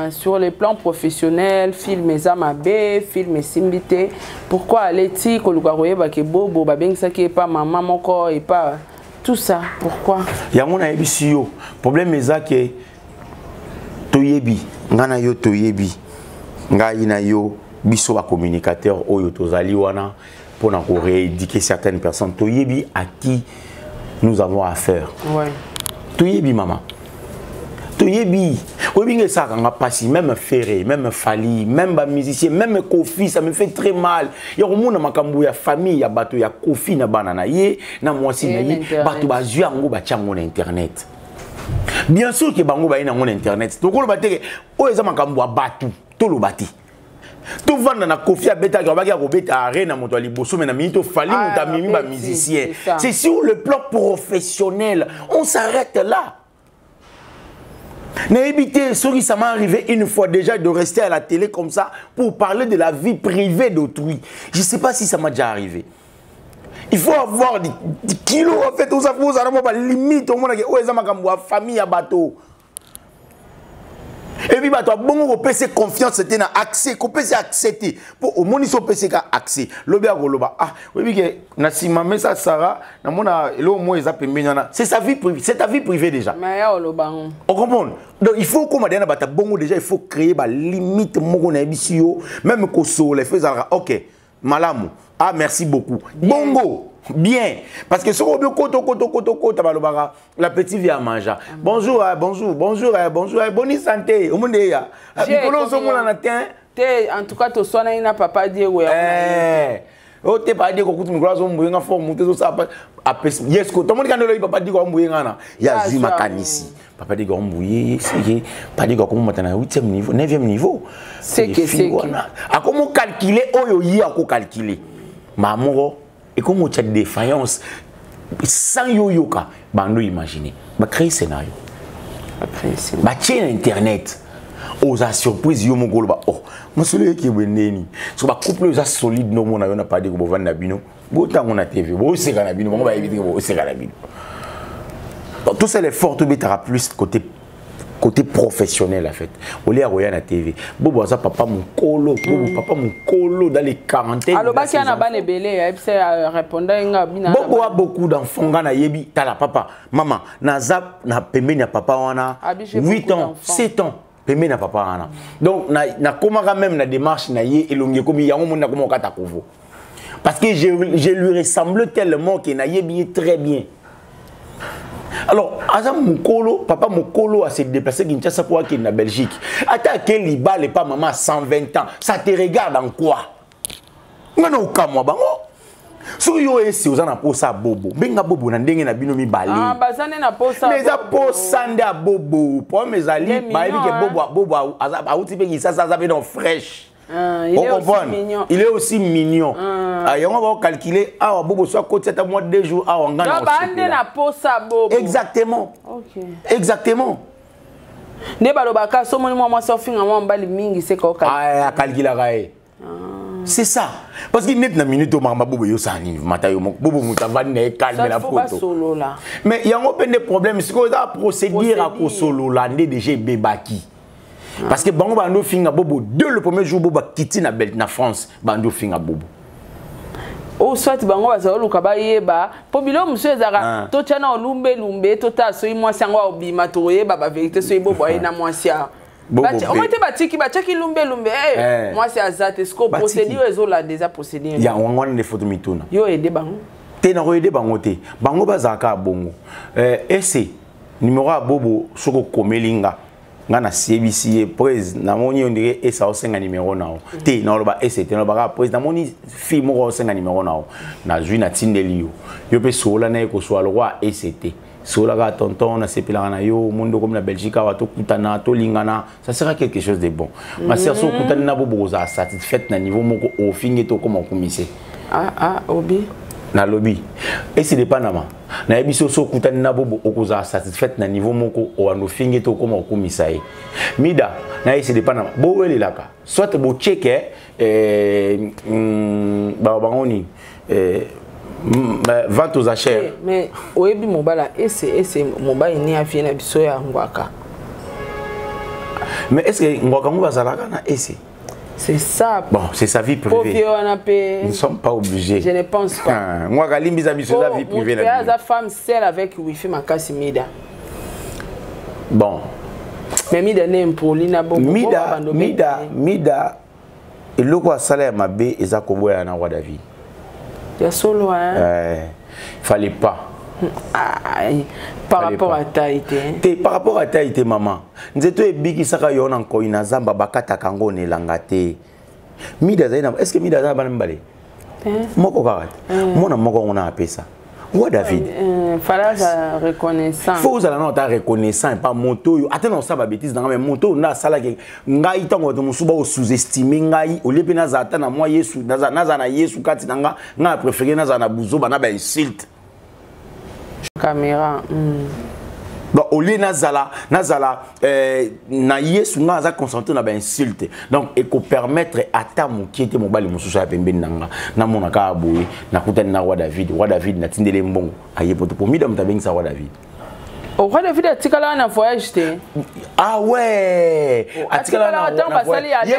sur les plans professionnels, film Zamabe, film Simbité? Pourquoi aller-il que Bobo, ça qui est pas maman, mon corps et pas tout ça? Pourquoi? Il y a mon abisio. Problème est que Toyebi, ngana yo Toyebi, ngana yo biso ba communicateur oyo tozali wana pour na rééduquer certaines personnes. Toyebi à qui nous avons affaire. Toyebi maman. Toyebi. Oyebi ça quand passi même Ferré, même Fali, même ba musicien, même Kofi, ça me fait très mal. Il y a monde makambo ya famille ya bato ya Kofi na banana ye na mwasi na ye bato ba zui ngo ba tchango na internet. Bien sûr que bango ba ina ngona internet. Donc le bateke o eza makambo ya batu to lo bati. To vanda na Kofi Abeta ki abaki ko beta arena moto liboso mais na minute fali moto mimi ba musicien. C'est sur le plan professionnel. On s'arrête là. N'évitez ce qui ça m'est arrivé une fois déjà de rester à la télé comme ça pour parler de la vie privée d'autrui. Je sais pas si ça m'a déjà arrivé. Il faut avoir des kilos en fait, ça faut avoir limite au monde qui est ma famille à bateau. Et puis bateau bon on peut se confiance c'était na accès qu'on peut accepter pour au monde ils sont PC accès lobi agoloba ah oui que na sima mais ça Sarah na mona le au moins ça pembena c'est sa vie privée, c'est ta vie privée déjà. Mais ya oloba on comprend. Donc il faut comme na bata bongo déjà il faut créer ba limite moko na bisio même ko so les fait ça OK malamu ah merci beaucoup bongo bien parce que sur le koto la petite vient à manger bonjour bonjour bonjour bonjour bonne santé au monde ya en tout cas to sona ina papa Diego o te pas dire ko kutu micro zo mbuyenga forme te zo ça yes ko to monde kan lo papa Diego mbuyenga na ya zima kanisi papa Diego mbuye c'est pas dire ko matana 8e niveau 9e niveau c'est que a comment calculer oyo yi a ko calculer mamoro et comme on a des défaillances sans yoyoka bando imaginer ba créer scénario ba tiens internet aux surprises yo mongolo ba oh monsieur qui beneni so ba couple za solide no mona yo na pas de ko vendre bino bo tango na TV bo seka na bino ba éviter bo seka na bino donc tout ça l'effort to betara plus côté professionnel en fait. On est à la TV. Bobo ça papa mon colo, papa mon colo dans les quarantaines. Alors basi ana bane belé, c'est répondre nga bina. Bobo a beaucoup d'enfants na yebi tala papa, maman, na zap na pembe na papa wana 8 ans, 7 ans. Pembe na papa wana. Donc na komaka même na démarche na ye elongi komi yango mona komo kata kovo. Parce que je lui ressemble tellement que na yebi très bien. Alors, Azam Moukolo, papa Moukolo a se déplacé Kinshasa pour aller en Belgique. Attends, quel ibal et pas maman 120 ans. Ça te regarde en quoi? Non, non, moi, bango. So yo esi ozana posa bobo. Benga bobo na ndenge na bino mi bali. Ah, bazane na posa. Mais za posa nda bobo. Pour mes ali, ba ebi ke bobo a outi pe ki ça pe dans fraîche. Il est aussi mignon. Il est aussi mignon. Et on va calculer, ah, Bobo soit côté à moi 2 jours, ah, on gagne. Exactement. Ok. Exactement. Ne balobaka so moni moi surfing moi mbali mingi c'est quoi ah calculer raé. C'est ça. Parce qu'il net na minute au mama Bobo yo sani mata yo Bobo mutavani na calme la photo. Solo là. Mais il y a un peu de problème, c'est que ça procédure à ko solo là déjà bebaki. Parce que bango bando finga bobo dès le premier jour bobo quitter na France bando finga bobo. O soit bango bazalo luka ba yeba po bilo monsieur ezaka to tchana olumbe to ta so imwa sangwa obima to yeba ba vérité so bobo ina mwasia. On était batiki bataki lumbe moi c'est azate sco procédure ezola déjà procédure. Ya on des photos mituna. Yo aider bango. Te na aider bango te. Bango bazaka bongo. Ese numéro a bobo soko komelinga. Ngana CBC prise na moni on dirait et ça au 5 numéro nao té na loba et c'était na ba prise na moni fi mo au 5 numéro nao na jui na tindelio yo pe sola na ko so roi et c'était sola ga tonton na sepela na yo mundo comme la Belgique wa to kutana to lingana ça sera quelque chose de bon ma sœur so kutana na bobo za satisfaite na niveau moko au fingi to comme commissaire obi na lobby et c'est pas nama na ebiso so kutani na bobo okoza satisfait na niveau moko o ando fingi to koma okumisa e mida na ese de pas nama bo welelaka soit bo checker ba bangoni vente aux achats mais oyebi mobala ese mobile ni afie na biso ya ngwaka mais est-ce que ngwaka ngo bazalaka na ese. C'est ça. Bon, c'est sa vie privée. Nous ne sommes pas obligés. Je ne pense pas. Moi, Galimbi Zabi, c'est sa vie privée. La femme seule avec Wi-Fi Makasi Mida. Bon. Mais Mida n'est pas Lina Bobo. Mida. Et le quoi salaire ma bé et ça comme un roi David. Il y a solo hein. Il fallait pas. Par rapport à Taïté. Par rapport à Taïté, maman. Nous étions bigi saka yon encore une zamba bakata kango ne langate. Mida zaina. Est-ce que Mida zaina banambale? Moko karat. Mona moko on a appelé ça. Roi David. Fallait reconnaissant. Faut que non ta reconnaissant et pas moto. Attends ça va bêtise dans mais moto na sala ke ngai tango to musuba o sous-estimer ngai au lieu na zata na moi Yesu na Yesu kati nga nga préféré na za na buzo ba na ba insulte. Caméra. Bon, au lieu nazala na Yesu nga za concentré na ba insulte. Donc et ko permettre ata qui était mobile mususu ya pembeni nanga na mona ka aboye na kutani na Roi David na tindele mbongo aye poto pour mida mutabengi sa Roi David. Au Roi David a tikala na voyage te. Ah ouais. A tikala na voyage.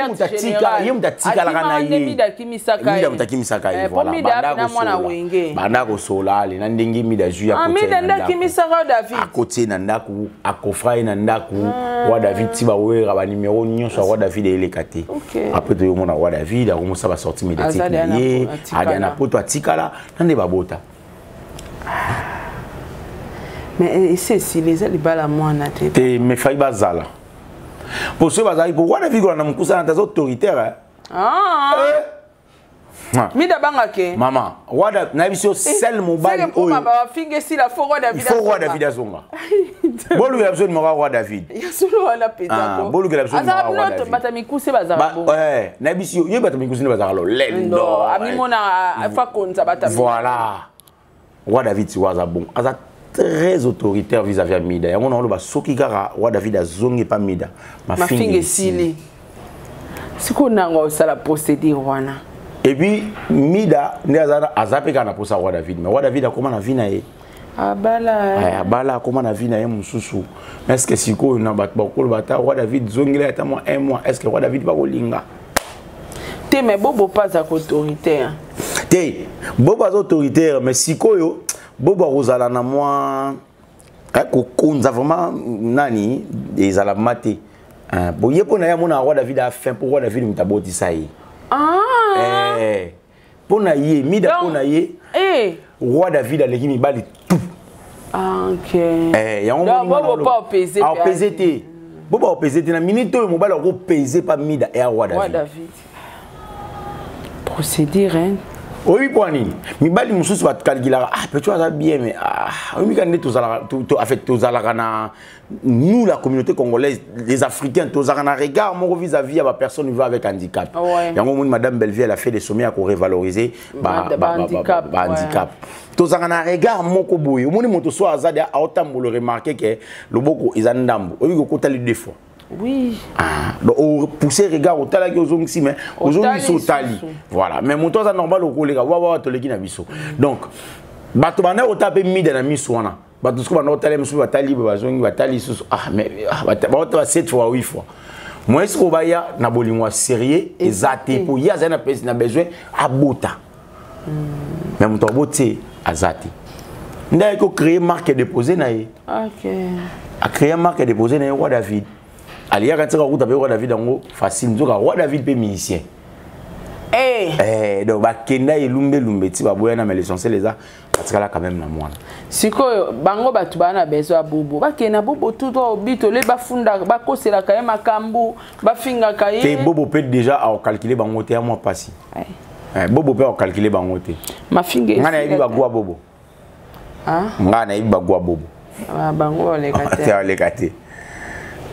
Ye mutatikala kana ye. Mida kimisaka. Mida mutakimisaka ye. Voilà. Mida na mwana wenge. Banda ko solale na ndenge mida ju ya ko. Mida nda kimisaka David. A côté na ndaku, a kofra na ndaku. Roi David tiba wera ba numéro nyonso Roi David elekate. Après to mona Roi David a commencé à sortir médiatique. A na poto atikala nande babota. Mais c'est si les balles moi na tête. Te me fai bazala. Pour ce bazali pour Roi David na mkusa na autoritaire. Ah. Mida banga ke. Maman, Roi David na biso sel mobile oyo. Ba finge si la Roi David. Il faut Roi David azonga. Bolu ya besoin de Roi David. Ya solo wala peta ko. Bolu ya besoin de Roi David. Bata mikuse bazala. Ouais, na biso ye bata mikuse bazala lo lendo. Ami mona fa konza bata. Voilà. Roi David si waza bon. Aza très autoritaire vis-à-vis de Mida. Yango na loba soki kaka Roi David azongi pa Mida. Ma finge sili. Siko nango sala procédure wana. Et puis Mida ne azape kana pour ça Roi David. Mais Roi David a comment na vie na ye? Abala. Abala comment na vie na ye mususu. Est-ce que siko na bat bakolo bata Roi David zongi la tamo 1 mois. Est-ce que Roi David ba kolinga? Te mais bobo pas autoritaire. Te bobo pas autoritaire mais sikoyo Bobo Rosala na moi konza vraiment nani des alamate boye pona ya mona Roi David a fin pour Roi David mutaboti sai pona ye mida pona ye Roi David a leki mibali tout OK ya bobo pas peser a peser te bobo peser te na minute o mobali ko peser pas mida et Roi David procédure hein. Oui, Poani. Mi bali mususu va calculer. Peut-être ça bien, mais oui, quand en fait, nous la communauté congolaise, les Africains, tous en regard mon vis-à-vis à la personne vivant avec handicap. Il y a un moment Madame Belleville elle a fait des sommets à revaloriser handicap. Tous en regard mon koboy. Au moment où soit azad a autant le remarquer que le boko ils en ndambo. Oui, ko tali deux fois. Oui. Donc, pousser regard au talaki aux hommes mais aux hommes sont tali. Voilà. Mais mon temps c'est normal au collègue. Wa to leki na biso. Donc, bato bana au tapé mida na miso wana. Bato sko bana au tali miso batali bazongi batali susu. Mais ba 7 fois 8 fois. Moi est-ce qu'on va y a na bolingo sérieux ezate pour y a na pesi na besoin abota. Mais mon temps boté azate. Ndai ko créer marque déposer na ye. OK. A créer marque déposer na Roi David. Ali ya katika kuta pe Roi David ngo facile nzoka Roi David pe musicien. Donc ba kenda lumbe ti ba boya na mais l'essentiel les a katika la quand même na mwana. Siko bango batu bana besoin bobo. Ba kena bobo tout droit bito le ba funda ba kosela ka makambu ba finga ka ye. Te bobo peut déjà à calculer bango te à moi passi. Bobo peut calculer bango te. Ma finga. Ngana yibi ba gwa bobo. Ngana yibi ba gwa bobo. Bango le kate. Le kate.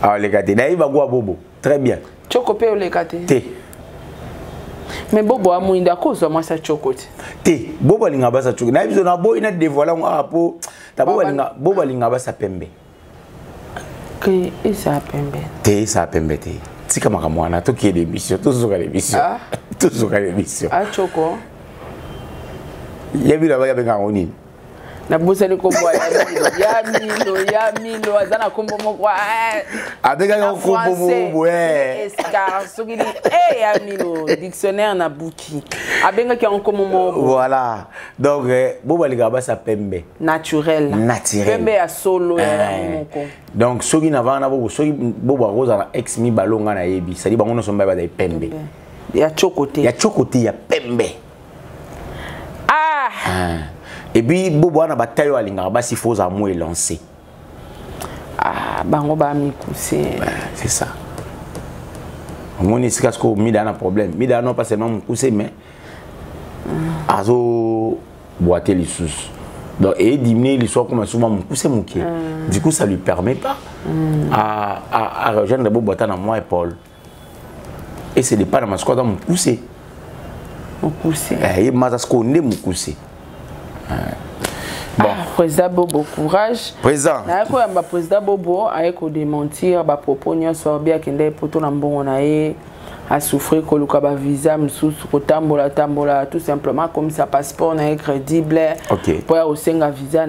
Ah, les gars, d'ailleurs, va voir Bobo. Très bien. Chocope ou les gars? Té. Mais Bobo a moins d'accord, moi ça chocote. Té. Bobo linga basa chocote. Na biso na boy na dévoiler on a po. Ta Bobo linga basa pembe. Que ça pembe. Té ça pembe té. Tika makamwana to qui est d'émission, tout sur l'émission. Tout sur l'émission. Ah choco. Yebi la ba ya benga oni. Na busa ni kombo ya milo azana kombo moko adega yo kombo mo escar sogili ya milo dictionnaire na buki abenga ki kombo mo voilà donc boba liga basa pembe naturel pembe ya solo ya moko donc sogi na vana bobo sogi boba roza na ex mi balonga na yebi sali bango no somba ba pembe ya chocoté ya pembe et puis bobo ana bataille alinga ba si faut amour et lancer bango ba mi pousser c'est ça mon est-ce que mida na problème mida non pas seulement pousser mais azo boiter les sous Donc, et diminuer l'histoire comme souvent mon poussé mouké. Du coup, ça lui permet pas à rejoindre Bobo Botan moi et Paul. Et c'est des pas dans ma squad dans mon poussé. Mon poussé. Et ma squad mon poussé. Bon. Président Bobo, courage. Président. Le président Bobo a démentir les propos de Sorbia qui est pour tout le monde à souffrir que le visa tambola tout simplement comme ça passeport est crédible pour aussi un visa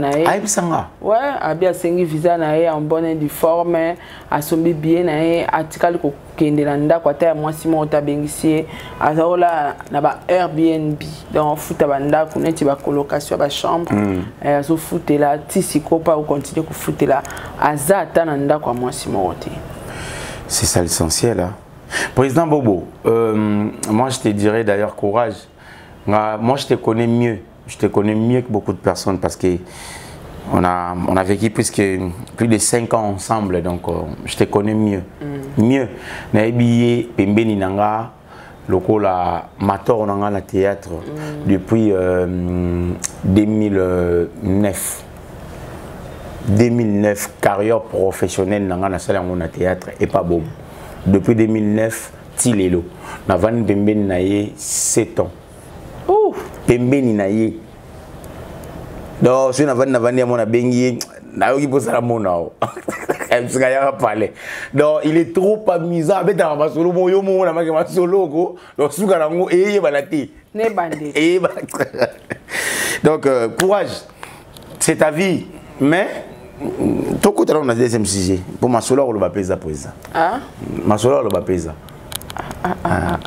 ouais a bien un visa en bonne et due forme à son bien article ko kendelanda kwa ta moi si mo ta bengisie azola na ba Airbnb donc futa banda ko neti ba colocation ba chambre azo futela tisiko pa ou continuer ko futela azata na ndako moi si mo te. C'est ça l'essentiel hein. Président Bobo, moi je te dirais d'ailleurs courage. Moi je te connais mieux. Je te connais mieux que beaucoup de personnes parce que on a vécu plus de 5 ans ensemble. Donc je te connais mieux. Mieux. Naebiye Pembeni Nanga, lokola Mator Nanga la théâtre depuis 2009. 2009, carrière professionnelle Nanga la salle en théâtre et pas Bobo. Depuis 2009, Tilelo. Navan Pembeni Naye 7 ans. Pembeni Naye. Donc, si Navan Navan a bengi, Naoki Posala Monao. Donc, il est trop amusant. Avec un solo, mon amant, un solo, donc, Soukarango, et Balati. Donc, courage. C'est ta vie. Mais. Tout côté on a le deuxième sujet pour ma solo le bapeza président ma solo le bapeza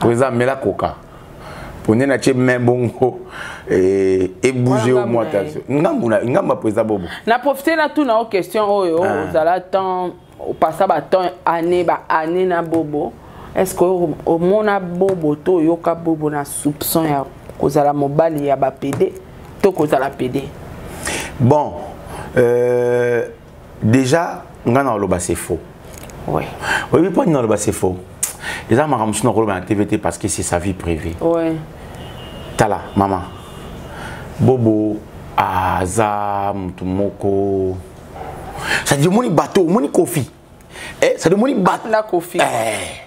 président mais la coca pour ne na même bongo et bouger au moins ngamba président Bobo na profiter na tout na question oyo zala temps au passage temps année na Bobo est-ce que au mona Bobo to yoka Bobo na soupçon ya kozala mobali ya ba PD to kozala PD bon. Déjà, c'est faux. Oui. Oui, pas non, c'est faux. Déjà, ma ramène sur la TVT parce que c'est sa vie privée. Oui. Tala, maman. Bobo, Aza, Moutoumoko. Ça dit mon bateau, mon coffee. Ça dit mon bateau. La coffee.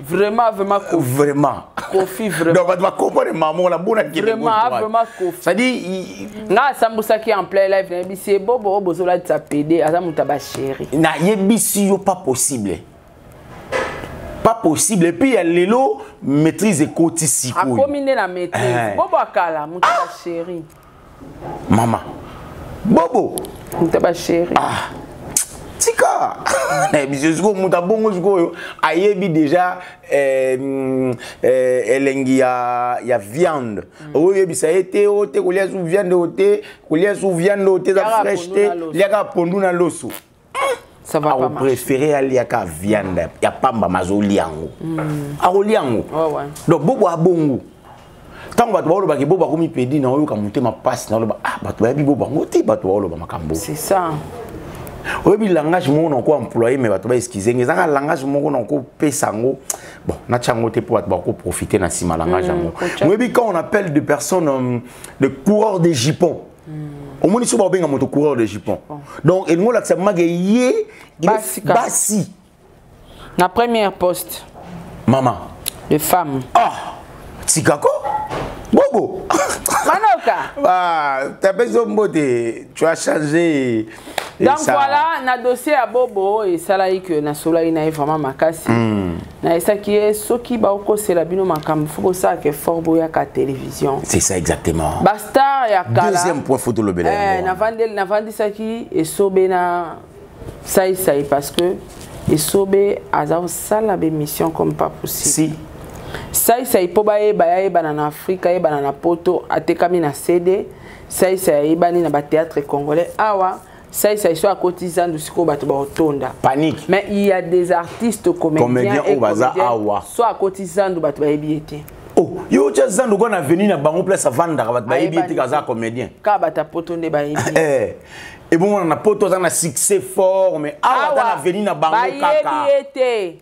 Vraiment, vraiment coffee. Vraiment. Coffee, vraiment. Donc, tu vas comprendre, maman, la bonne qui est vraiment, vraiment coffee. Ça dit. Nga Sambusa qui est en plein live, c'est Bobo, Bozola de sa PD, Azamutaba chéri. Na yebisi pas possible. Pas possible. Et puis, il y a l'élo maîtrise et côté a combiné la maîtrise. Bobo Akala, Moutaba chéri. Maman. Bobo. Moutaba chéri. Tika. Monsieur Zgo, Moutabongo Zgo, ayebi déjà, elengi ya viande. Oui, ça a été ôté, qu'on les sous viande ôté, qu'on les sous viande ôté, ça fraîche, il y a pondu dans l'osso. Ça va pas marcher. Préféré aller à la viande, il y a pas de mazoliango. Aroliango. Donc, Bobo a bongo. Tant que Bobo a Bobo a commis pédi, n'a eu qu'à monter ma passe, n'a eu Bobo a monté, Bobo a Macambo. C'est ça. Oui, le langage mon encore employé mais tu vas excuser mais le langage mon encore pesango bon na changote pour profiter na sima langage mon oui quand on appelle des personnes de coureurs de jupons au moins ils sont bien moto coureur de jupons donc et nous là c'est magaye Bassi la première poste maman de femme Tikako Bobo Manoka t'as besoin de beauté tu as changé. Donc ça... voilà, na dossier à Bobo et ça là que na sola ina vraiment makasi. Na ça qui est ce qui ba oko c'est la bino makam faut ça que fort boya ka télévision. C'est ça exactement. Basta ya kala. Deuxième point photo le belé. Na vandi ça qui et sobe na ça parce que et sobe azao ça la mission comme pas possible. Si ça po ba na Afrique e ba na poto atekami na CD ça e ba ni na ba théâtre congolais awa. Ça soit à cotisant de ce qu'on va panique. Mais il y a des artistes comédiens et comédiens soit à cotisant de battre biété. Oh, yo tu as zando qu'on a venu na bango place à vendre battre biété kaza comédien. Ka bata poto ne ba et bon on a poto za na succès fort mais awa na venu na bango kaka. Biété.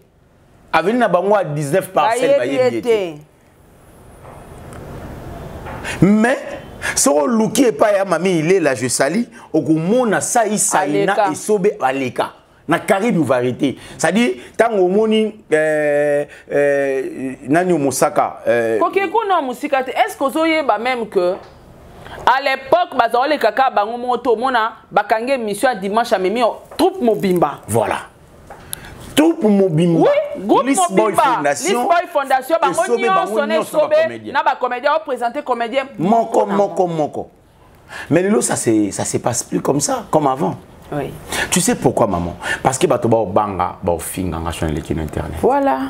A venu na bango à 19 parcelles ba biété. Mais soko luki epa ya mami il est là je sali okomona sai saina esobe aleka na Caribe variété c'est-à-dire tango moni nani mosaka kokeku na musika te est-ce que ozoyeba même que à l'époque bazole kaka bango moto mona bakangé mission dimanche à memi troupe mobimba voilà troupe mobimba oui groupe mobimba List Boy Fondation bango nyonso sobe na ba comédien au présenter comédien moko mais lelo ça se passe plus comme ça comme avant. Oui. Tu sais pourquoi maman? Parce que bato ba banga ba finga nga sur l'internet. Voilà.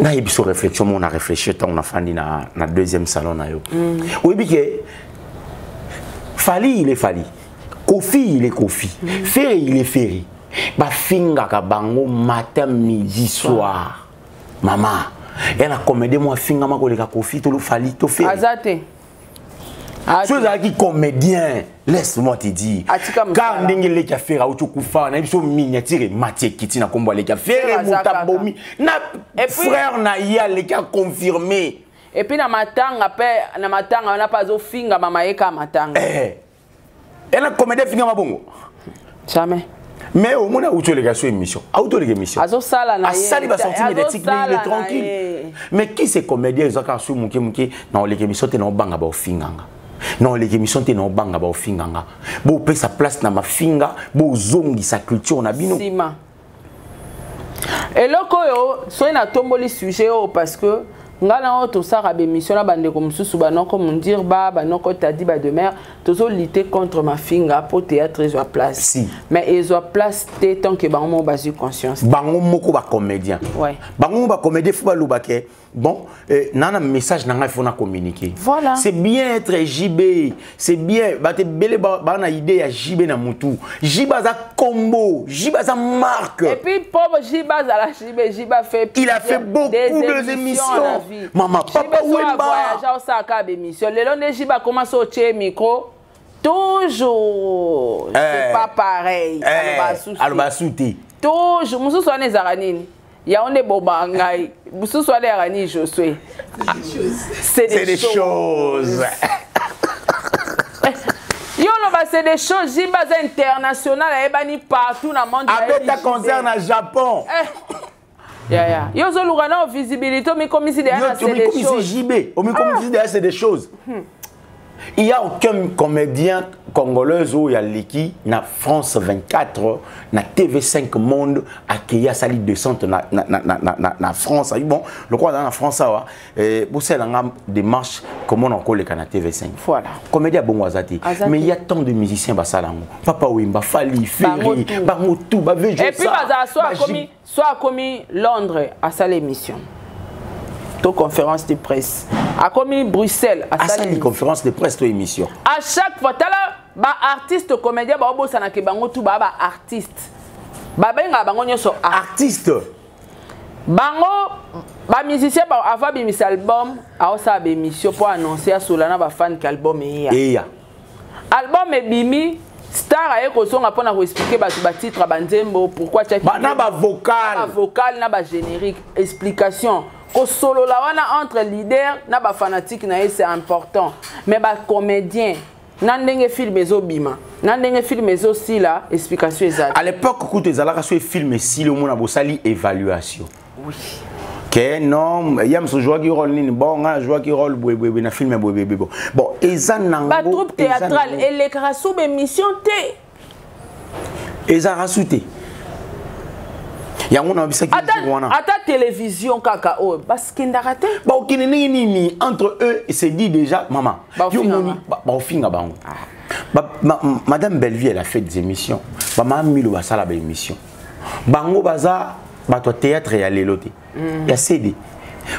Na yebiso réflexion on a réfléchi tant on a fandi na deuxième salon na yo. Oui biké Fali il est Fali. Kofi il est Kofi. Ferry il est Ferry. Ba finga ka bango matin midi soir. Maman, et la comédie moi finga ma koleka Kofi to lo Fali to Ferry. Azate. Ceux qui comédien, laisse-moi te dire. Quand ndengele ki affaire auto kufa na biso miniature Mathieu Kiti na kombo le ki affaire mutabomi na frère na ya le ki a confirmé. Et puis na matanga on a pas zo finga mama eka matanga. Et la comédie finga mabongo. Jamais. Mais au moins auto le sur émission. Auto le émission. Azo sala na ye. Asali va sortir médiatique il est tranquille. Mais qui c'est comédien ils ont ka sur muke na le émission te na banga ba finganga. Non, les émissions te non banga ba ofinganga. Bo pe sa place na mafinga, bo zongi sa culture na bino. Sima. Et loko yo, so na tomboli sujet yo parce que ngana o to sara be mission na bande comme sous banoko mundir ba banoko tadi ba de mer, tozo lutter contre mafinga pour théâtre zo place. Si. Mais ils ont place té tant que bango basu conscience. Bango moko ba comédien. Ouais. Bango ba comédien faut ba lobake. Bon, nana message nanga il faut na communiquer. Voilà. C'est bien être JB, c'est bien. Ba te bele ba na idée ya JB na mutu. JB za combo, JB za marque. Et puis pauvre JB za la JB fait. Il a fait beaucoup d'émissions. Maman, papa Wemba. Voyage au saka d'émission. Le long de JB commence au tché micro. Toujours. C'est pas pareil. Alobasouti. Toujours. Musu soane zaranini. Ya on est bobangai. Musu soane arani Josué. C'est des choses. C'est des choses internationales. Ebani partout dans le monde. Avec ta concert au Japon. Yo zo lugana visibilité mais comme ici derrière c'est des choses. C'est des choses. Il n'y a aucun comédien congolais où il y a l'équipe na France 24 na TV5 Monde qui a sali descente na France. Bon, le quoi dans la France ça pour ça la démarche comment on colle na TV5. Voilà. Comédien bon azati. Mais il y a tant de musiciens basalango. Papa Wemba, Fali, Ferry, Bamotou, Bavejo. Et puis soit commis Londres à sa l'émission. Conférence de presse. A commis Bruxelles à sa conférence de presse to émission. À chaque fois ba artiste comédien ba obo sana ke bango tout ba artiste. Ba benga bango nyoso artiste. Bango ba musicien ba avant bi mis album a osa ba émission pour annoncer à Solana ba fan qu'album est ya. Album est bimi star aye ko songa pona ko expliquer ba titre ba nzembo pourquoi tu na ba vocal na ba générique explication. Ko solo la wana entre leader na ba fanatique na c'est important mais ba comédien nandenge film ezobima nandenge film ezosi la explication exacte à l'époque quand tu allais sur film si le monde a sali évaluation oui que non il y a ce joueur qui rôle ni bon un joueur qui rôle na film bon ezanango ba troupe théâtrale et les karasou émission té ezarasouté Ata télévision kaka oh parce qu'il n'a raté. Ba okine nini entre eux et se dit déjà maman. Ba ofinga bango. Madame Belleville elle a fait des émissions. Ba mamilo ba sala ba émission. Bango baza ba to théâtre ya leloté. Ya CD.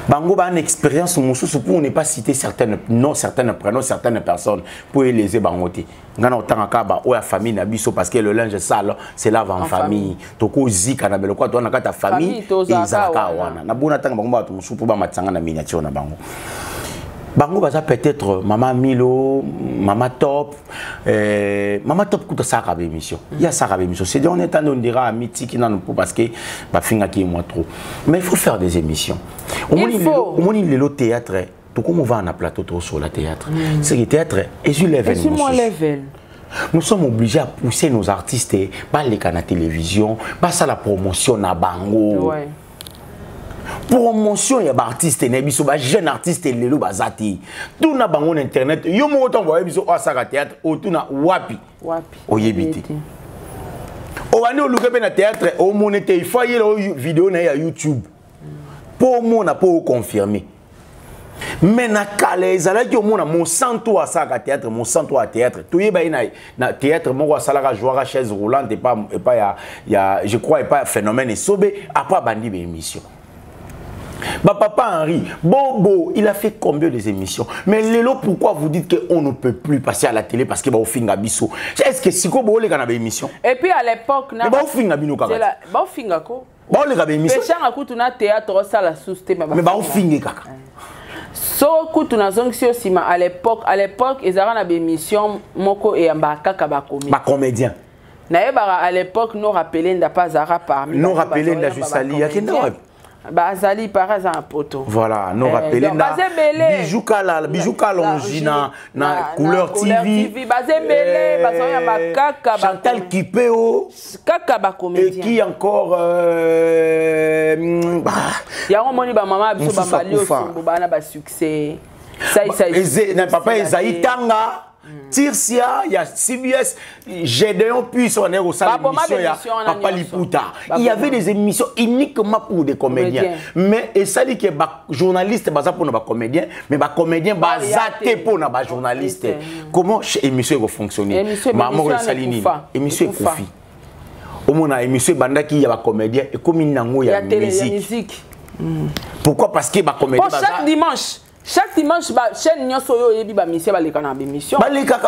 Bango ba une expérience mususu pour ne pas citer certaines noms, certaines prénoms, certaines personnes pour les bangoté. Ngana otanga ba o ya famille na biso parce que le linge sale c'est là en famille. Toko zika na beloko to na ta famille ezaka wana. Na bona tanga bango ba to mususu pour ba matsanga na miniature na bango. Bango baza peut-être maman Milo, maman Top kuta saka ba émission. Il y a saka ba émission. C'est dit on est on dira mythique nan parce que ba finga qui est moins trop. Mais il faut faire des émissions. Au moins le théâtre Comment on va en plateau sur le théâtre? C'est le théâtre et sur level. Nous sommes obligés à pousser nos artistes par les canaux de télévision, par ça la promotion à Bango. Ouais. Promotion ya ba artiste ne biso ba jeune artiste lelo bazati. Tout na bango internet, yo mo autant voyer biso au saka théâtre, au tout na wapi. Oyebiti. O wani o luke pe na théâtre, o monete il faut yelo vidéo na ya YouTube. Pour mo na pour confirmer. Mais na kale ezala ki o mona mon santo à saka théâtre, mon santo à théâtre. To yeba na théâtre mo salaka jouera chaise roulante et pas ya je crois et pas phénomène et sobe après bandi be émission. Bah papa Henri, Bobo, il a fait combien des émissions? Mais Lélo, pourquoi vous dites qu'on ne peut plus passer à la télé parce qu'il va au finga biso? Est-ce que si vous avez des émissions? Et puis à l'époque, il va au finga bino kaka. Bah au finga ko. Bah on les a des émissions. Péchant à coup tu n'as théâtre ça la sous-sté mais bah au finga kaka. So coup tu n'as zonxio sima à l'époque ils avaient des émissions moko et ambaka kaba comédien. Bah comédien. Naïba à l'époque nous rappelé n'a pas Zara parmi. Nous rappelé n'a juste ali ya kenda. Bazali par exemple poto. Voilà, nous rappelez bijou kalongina na couleur TV. Bazembele, bazoya makaka Chantal Kipeo. Kaka ba comédien. Et qui encore ya moni ba maman biso ba mali osumbu bana ba succès. Ça papa Esaïe Tanga. Tirsia, il y a CBS, Gédéon puis on est au salon d'émission, Papa Liputa. Il y avait des émissions uniquement pour des comédiens. Mais et ça dit que les journalistes basés pour nos comédiens, mais les comédiens basés pour nos journalistes. Comment l'émission va fonctionner? Maman Salini, émission est Kofi. Au moins émission banda qui y a des comédiens et comme il y a musique. Pourquoi? Parce que les comédiens chaque dimanche. Chaque dimanche, chaîne Nyosoyo et Biba Missé va les canaux d'émission.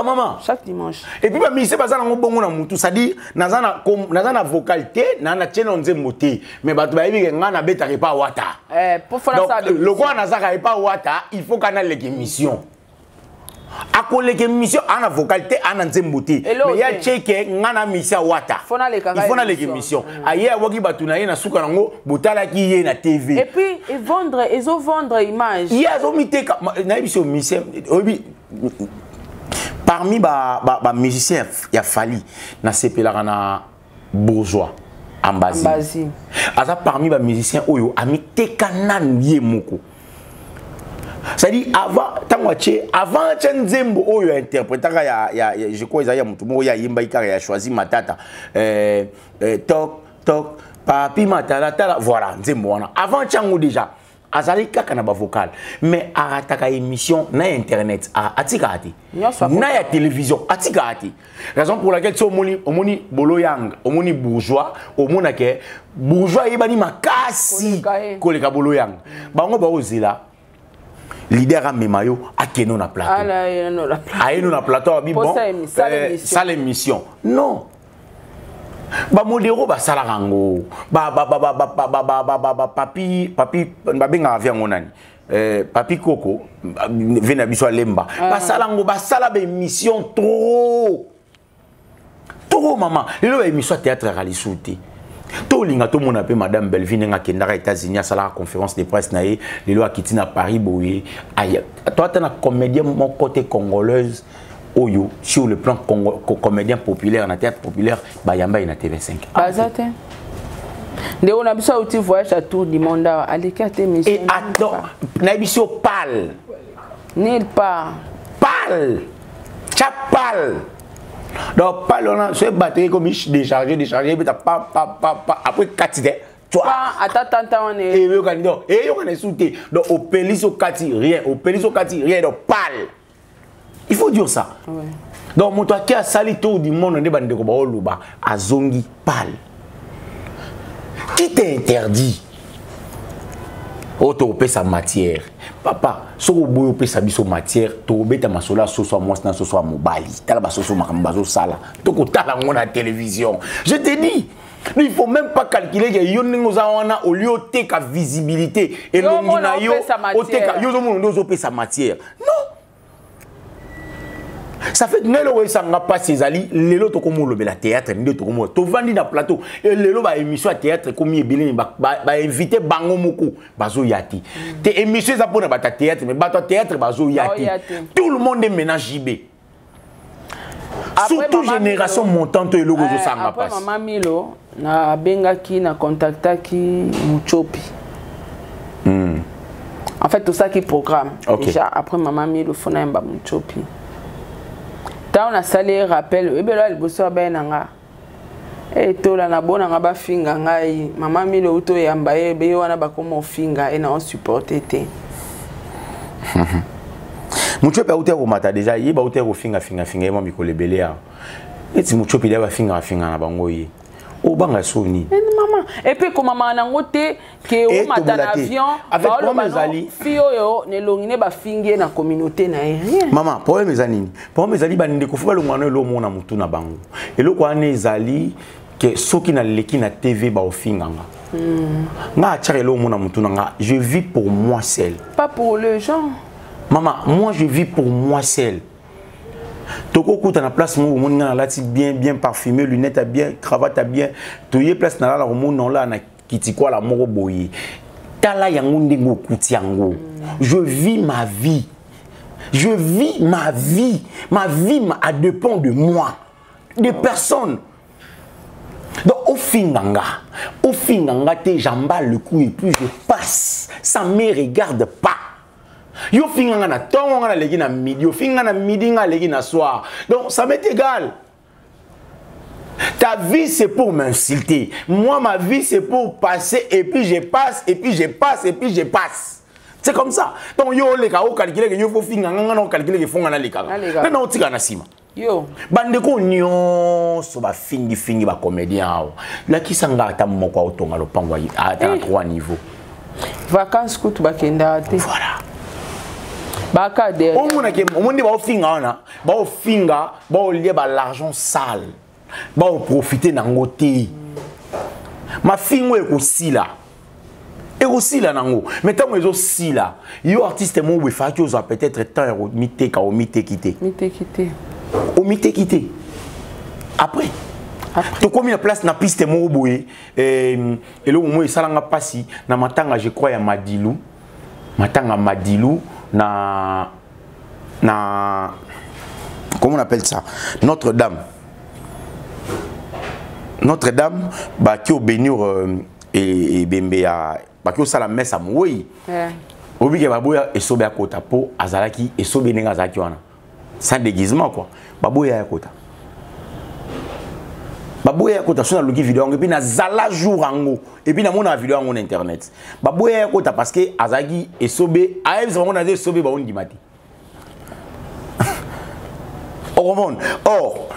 Maman. Chaque dimanche. Et puis, Missé va s'en bon na mutu. C'est-à-dire, na vocalité, na chaîne on moté. Mais bah tu vas y aller, na beta pas wata. Pour faire ça. Le quoi na ça pas wata, il faut qu'on ait l'émission. À quoi l'émission, on a vocalité, on a moté. Mais il y a checké, on a mis ça wata. Il faut na l'émission. Aïe, waki batunaye na suka nango, botala ki ye na TV. Et puis, ils ont vendre image. Il y a omité na émission musicien. Parmi les musiciens, il y a Fali, na sepela na bourgeois. Ambazi. Asa parmi les musiciens, oyo amité kanan ye moko. C'est-à-dire avant Tchenzembo oyo interprète je crois Isaïa Mutumo ya yimba ikara ya choisi matata toc papi matala tala voilà Nzembo wana avant Tchango déjà azali kaka na ba vocal mais arataka émission na internet atika ati na ya télévision atika ati raison pour laquelle omoni bolo yang omoni bourgeois omona ke bourgeois yebani makasi koleka bolo yang bango ba ozila leader a memayo a keno na plateau. Aïe na plateau bon ça l'émission. Non. Ba modéro ba salarango. Papi ba benga avia ngonani. Papi Coco vena biso lemba. Ba salango ba sala ba émission trop. Trop maman. Le émission théâtre ralisouti. Tout linga tout mon appelle Madame Belvine nga kendara États-Unis à la conférence de presse naé les lois qui à Paris boye aïe toi tu es un comédien mon côté congolaise oyo sur le plan comédien populaire na théâtre populaire bayamba na TV5 bazate de on a besoin de voyage à tour du monde avec émission et attends na émission parle nulle part parle donc, pas longtemps, ce batterie comme déchargé, mais pas après 4 idées. Attends, on est. Et on est sauté. Donc, au pélis au kati, rien. Au pélis au kati, rien. Donc, parle. Il faut dire ça. Ouais. Donc, mon toi qui a sali tout du monde, on est bandé comme Oluba, à Zongi, parle. Qui t'interdit? Auto sa matière. Papa, si vous avez sa matière, tu as masola ce soit moi, ce soit mobali. Tu as ce soit makambazo sala. Tu as la télévision. Je te dis, il ne faut même pas calculer que nous avons au lieu de la visibilité et nous avons sa matière. Non. Ça fait que nous ça n'a pas ces ali les autres comme le théâtre nous comme to vandi na plateau et les autres émission à théâtre comme yebele ba inviter bango moko bazo yati te émission ça pour na ba théâtre mais ba théâtre bazo yati tout le monde est maintenant JB surtout génération montante et le gozo ça n'a pas. Après maman Milo na bengaki na contactaki Muchopi. En fait tout ça qui programme déjà après maman Milo fona mba Muchopi. Tant on a salé rappel et ben là le bosso ben nga et to la na bona nga ba finga ngai maman Milo uto yamba e be wana ba komo finga et na on supporter te. Muchopi a hauteur au mata déjà il ba hauteur au finga moi mikole belé a et si Muchopi là ba finga na bango yi o banga soni maman et puis comme maman nango te que au mata na avion avec mes ali fio yo ne longine ba fingi na communauté na rien maman problème ezali ba ndeko ko fuba lo mwana lo mona mutu na bango et lo kwa ne ezali que soki na leki na TV ba ofinganga nga tchare lo mona mutu na je vis pour moi seul pas pour les gens. Maman, moi je vis pour moi seul. Toko kuta na place mo mo ngana lati bien parfumé, lunettes bien, cravate bien. Toye place na la mo non la na kitiko la moko boyi. Tala yango ndingo kuti yango. Je vis ma vie. Je vis ma vie. Ma vie dépend de moi, de personne. Donc au finanga te j'emballe le cou et puis je passe. Ça me regarde pas. Yo finga na tongo na legi na midi, yo finga na midi nga legi na soir. Donc ça m'est égal. Ta vie c'est pour m'insulter. Moi ma vie c'est pour passer et puis je passe et puis je passe et puis je passe. C'est comme ça. Donc yo le ka o calculer que yo faut finga nga na calculer que fonga na leka. Na o tika na sima. Yo bandeko nyonso ba fingi ba comédien awo. La kisanga ata moko otonga lo pangwa ata 3 niveaux. Vacances coûte bakenda te. Voilà. Baka de on ba finga ona ba finga ba lié ba l'argent sale ba profiter nango te ma fingo ekosila nango mais tant ezo sila yo artiste mo we fa que peut-être temps mité quitter après to komi na place na piste mo boye et le mo salanga pasi na matanga je crois ya Madilou na comment on appelle ça Notre-Dame ba ki obénir et bembea ba ki osala messe amoi obi ke baboya esobe akota po azalaki esobe nenga azaki wana sans déguisement quoi baboya akota sur la vidéo et puis na zala jour ango et puis na mona vidéo en internet baboya akota parce que azaki esobe aïe vraiment na esobe ba on dimati or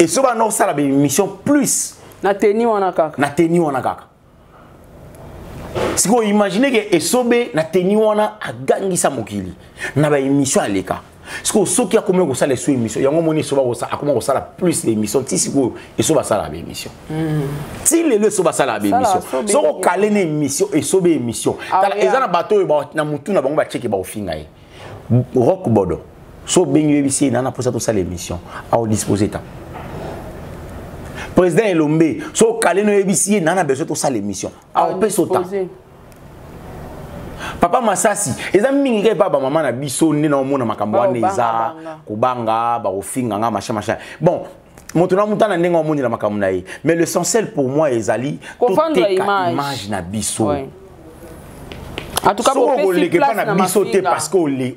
esobe no sala be mission plus na teni wana kaka si vous imaginez que esobe na teni wana agangisa mokili na ba émission aleka si vous soki a combien ko sala so émission yango moni soba ko sala akoma ko sala plus d'émission ti si ko esoba sala ba émission ti le soba sala ba émission so ko kale na émission esobe émission tala ezana bato na mutu na bango ba check ba ofinga e rock bodo so benyo ebisi na posa to sala émission a disposer ta président Elombe so kale no ebisi na besoin to sala émission a pe sota Papa Masasi, eza mingi ke papa maman na biso ne na mona makambo wana eza kubanga ba ofinga nga machin. Bon, montona mutana ndenga omoni na makambo na ye, mais l'essentiel pour moi ezali to image na biso. En tout cas, on ne peut pas biso parce qu'on les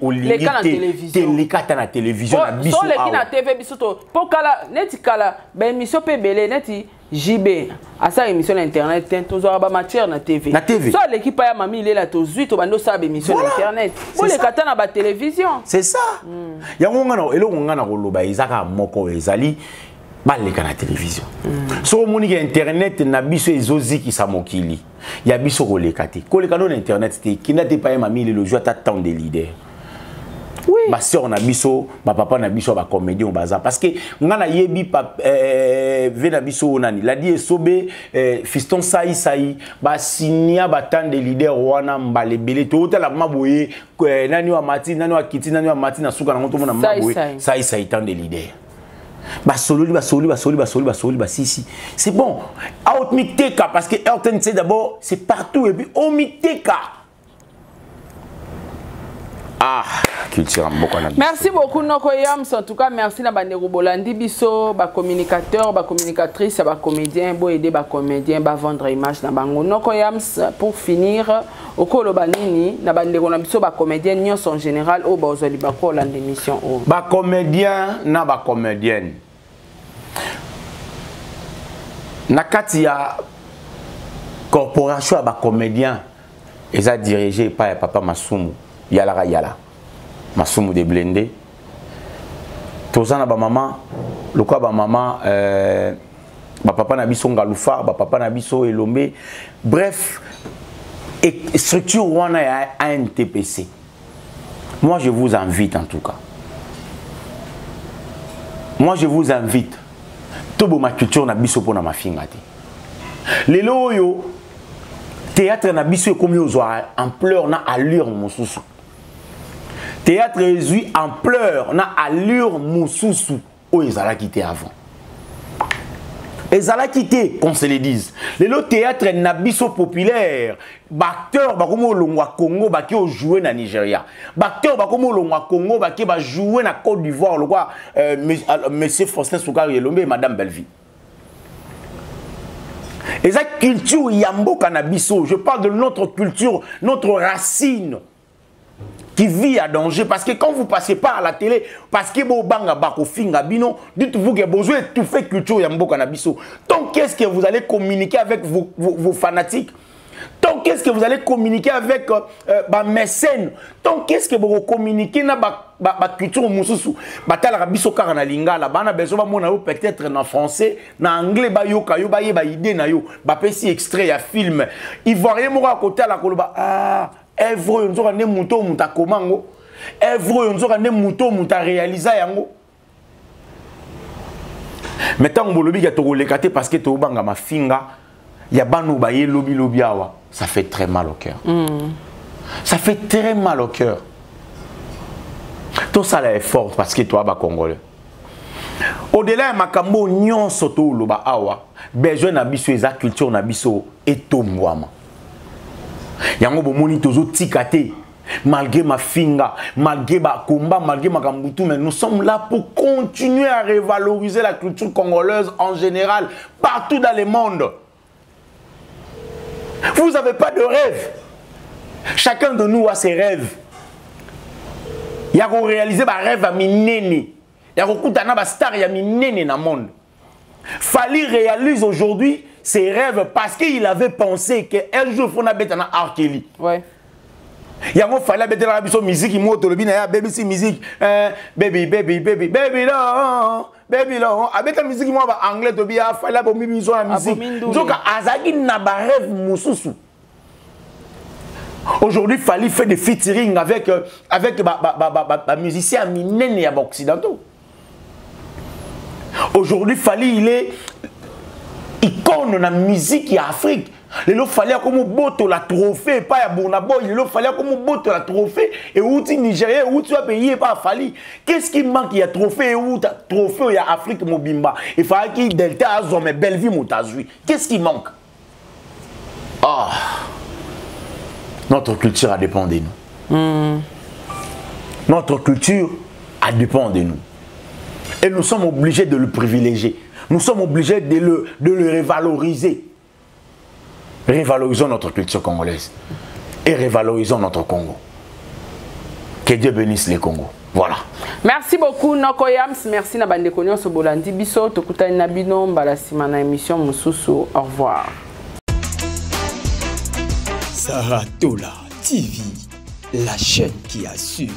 télécata na télévision na biso. So les na TV biso to pour kala neti kala ba émission pe belé neti JB à sa émission internet to zo ba matière na TV. So l'équipe ya mami il est là to zui to bando sa émission internet. Pour les kata na ba télévision. C'est ça. Yango ngana elo ngana ko loba izaka moko ezali baleka na télévision. So moni internet na biso ezozi ki sa mokili. Ya biso ko lekati. Ko lekano na internet te kinate pa mami le joie ta temps de leader. Oui. Ba sœur na biso, ba papa na biso ba comédien au bazar parce que ngana yebi ve na biso nani. La di esobe fiston sai ba sinia ba tande leader wana mbalebele to tala maboye nani wa mati nani wa kiti nani wa mati na suka na ngoto mona maboye sai tande leader. Basoli, si. C'est bon. Out Miteka, parce que RTNC d'abord, c'est partout. Et puis, au Miteka. Ah, culture beaucoup. Merci beaucoup, Nokoyams. En tout cas, merci à Bandero Bolandi Bisso, ba communicateur, ba communicatrice, ba comédien, bo aider ba comédien, ba vendre image na bango. Nokoyams, pour finir, au Kolobanini, na Bandero na Bisso, ba comédien, nions en général, au Bozoli Bako, l'émission. Ba comédien, na ba comédienne. Nakati ya corporation ba comédien, ils a dirigé par papa Masumu. Yala Masumu de Blendé tozana ba maman lokwa ba maman ba papa na biso Ngalufa ba papa na biso Elombe bref et structure wana ya ANTPC. Moi je vous invite en tout cas, moi je vous invite tobo ma culture na biso pona mafinga te lelo oyo théâtre na biso comme yo ampleur na allure mosusu. Théâtre réduit en pleurs, na allure moussousou. Oh, ils allaient quitter avant. Ils allaient quitter, qu'on se le dise. Le théâtre nabiso populaire. Acteur, bakomo longwa Congo, baki o jouer na Nigeria. Acteur, bakomo longwa Congo, baki ba jouer na Côte d'Ivoire. Le quoi, Monsieur Faustin Soukari Elombe et Madame Belleville. Et cette culture yambo canabiso, je parle de notre culture, notre racine. Qui vit à danger parce que quand vous passez pas à la télé parce que vous banga bako finga bino dites-vous que besoin étouffer culture yambo canabiso. Donc qu'est-ce que vous allez communiquer avec vos fanatiques? Donc qu'est-ce que vous allez communiquer avec ba mécènes? Donc qu'est-ce que vous communiquez na ba culture mususu batala biso kara na lingala bana beso ba mona peut-être en français na anglais ba yoka yo ba yeba idée na yo ba pesi extrait ya film ivoirien mo à côté la koloba ah Evro yonzoka ne muto muta komango. Evro yonzoka ne muto muta réalisa yango. Maintenant on bolobi ya toko lekate parce que to banga mafinga ya banu ba ye lobi awa. Ça fait très mal au cœur. Ça fait très mal au cœur. Tout ça là est fort parce que toi ba congolais. Au-delà makambo nyon soto loba awa, besoin na biso eza culture na biso etombwama. Yango bomoni tozo tikate malgré ma finga, malgré ma combat, malgré ma kambutu, mais nous sommes là pour continuer à revaloriser la culture congolaise en général partout dans le monde. Vous n'avez pas de rêve. Chacun de nous a ses rêves. Il y a réalisé ma rêve à minene. Il y a kutana ba star ya minene na monde. Fali réalise aujourd'hui ses rêves parce qu'il avait pensé qu'un jour il faut mettre un R. Kelly. Ouais. Il y a un fallait mettre la musique, il monte le bina, baby si musique, baby non, avec la musique moi anglais to bia fallait pour musique la musique. Donc azaki na ba rêve mususu. Aujourd'hui il fallait faire des featuring avec musiciens minene ya occidentaux. Aujourd'hui il fallait il est icône na musique ya Afrique. Il fallait comme boto la trophée pas ya Bonabo, il fallait comme boto la trophée et outi Nigeria où tu as payé pas Fali. Qu'est-ce qui manque? Il y a trophée ou trophée il y a Afrique Mobimba. Il fallait qu'il Delta Azome Belleville Moutazui. Qu'est-ce qui manque? Ah, notre culture a dépend de nous. Notre culture a dépend de nous. Et nous sommes obligés de le privilégier. Nous sommes obligés de le revaloriser. Révalorisons notre culture congolaise. Et révalorisons notre Congo. Que Dieu bénisse les Congo. Voilà. Merci beaucoup, Nokoyams. Merci na bande konyo so bolandi biso. Tokutani na bino mbala sima na émission Mususu. Au revoir. Saratola TV, la chaîne qui assure.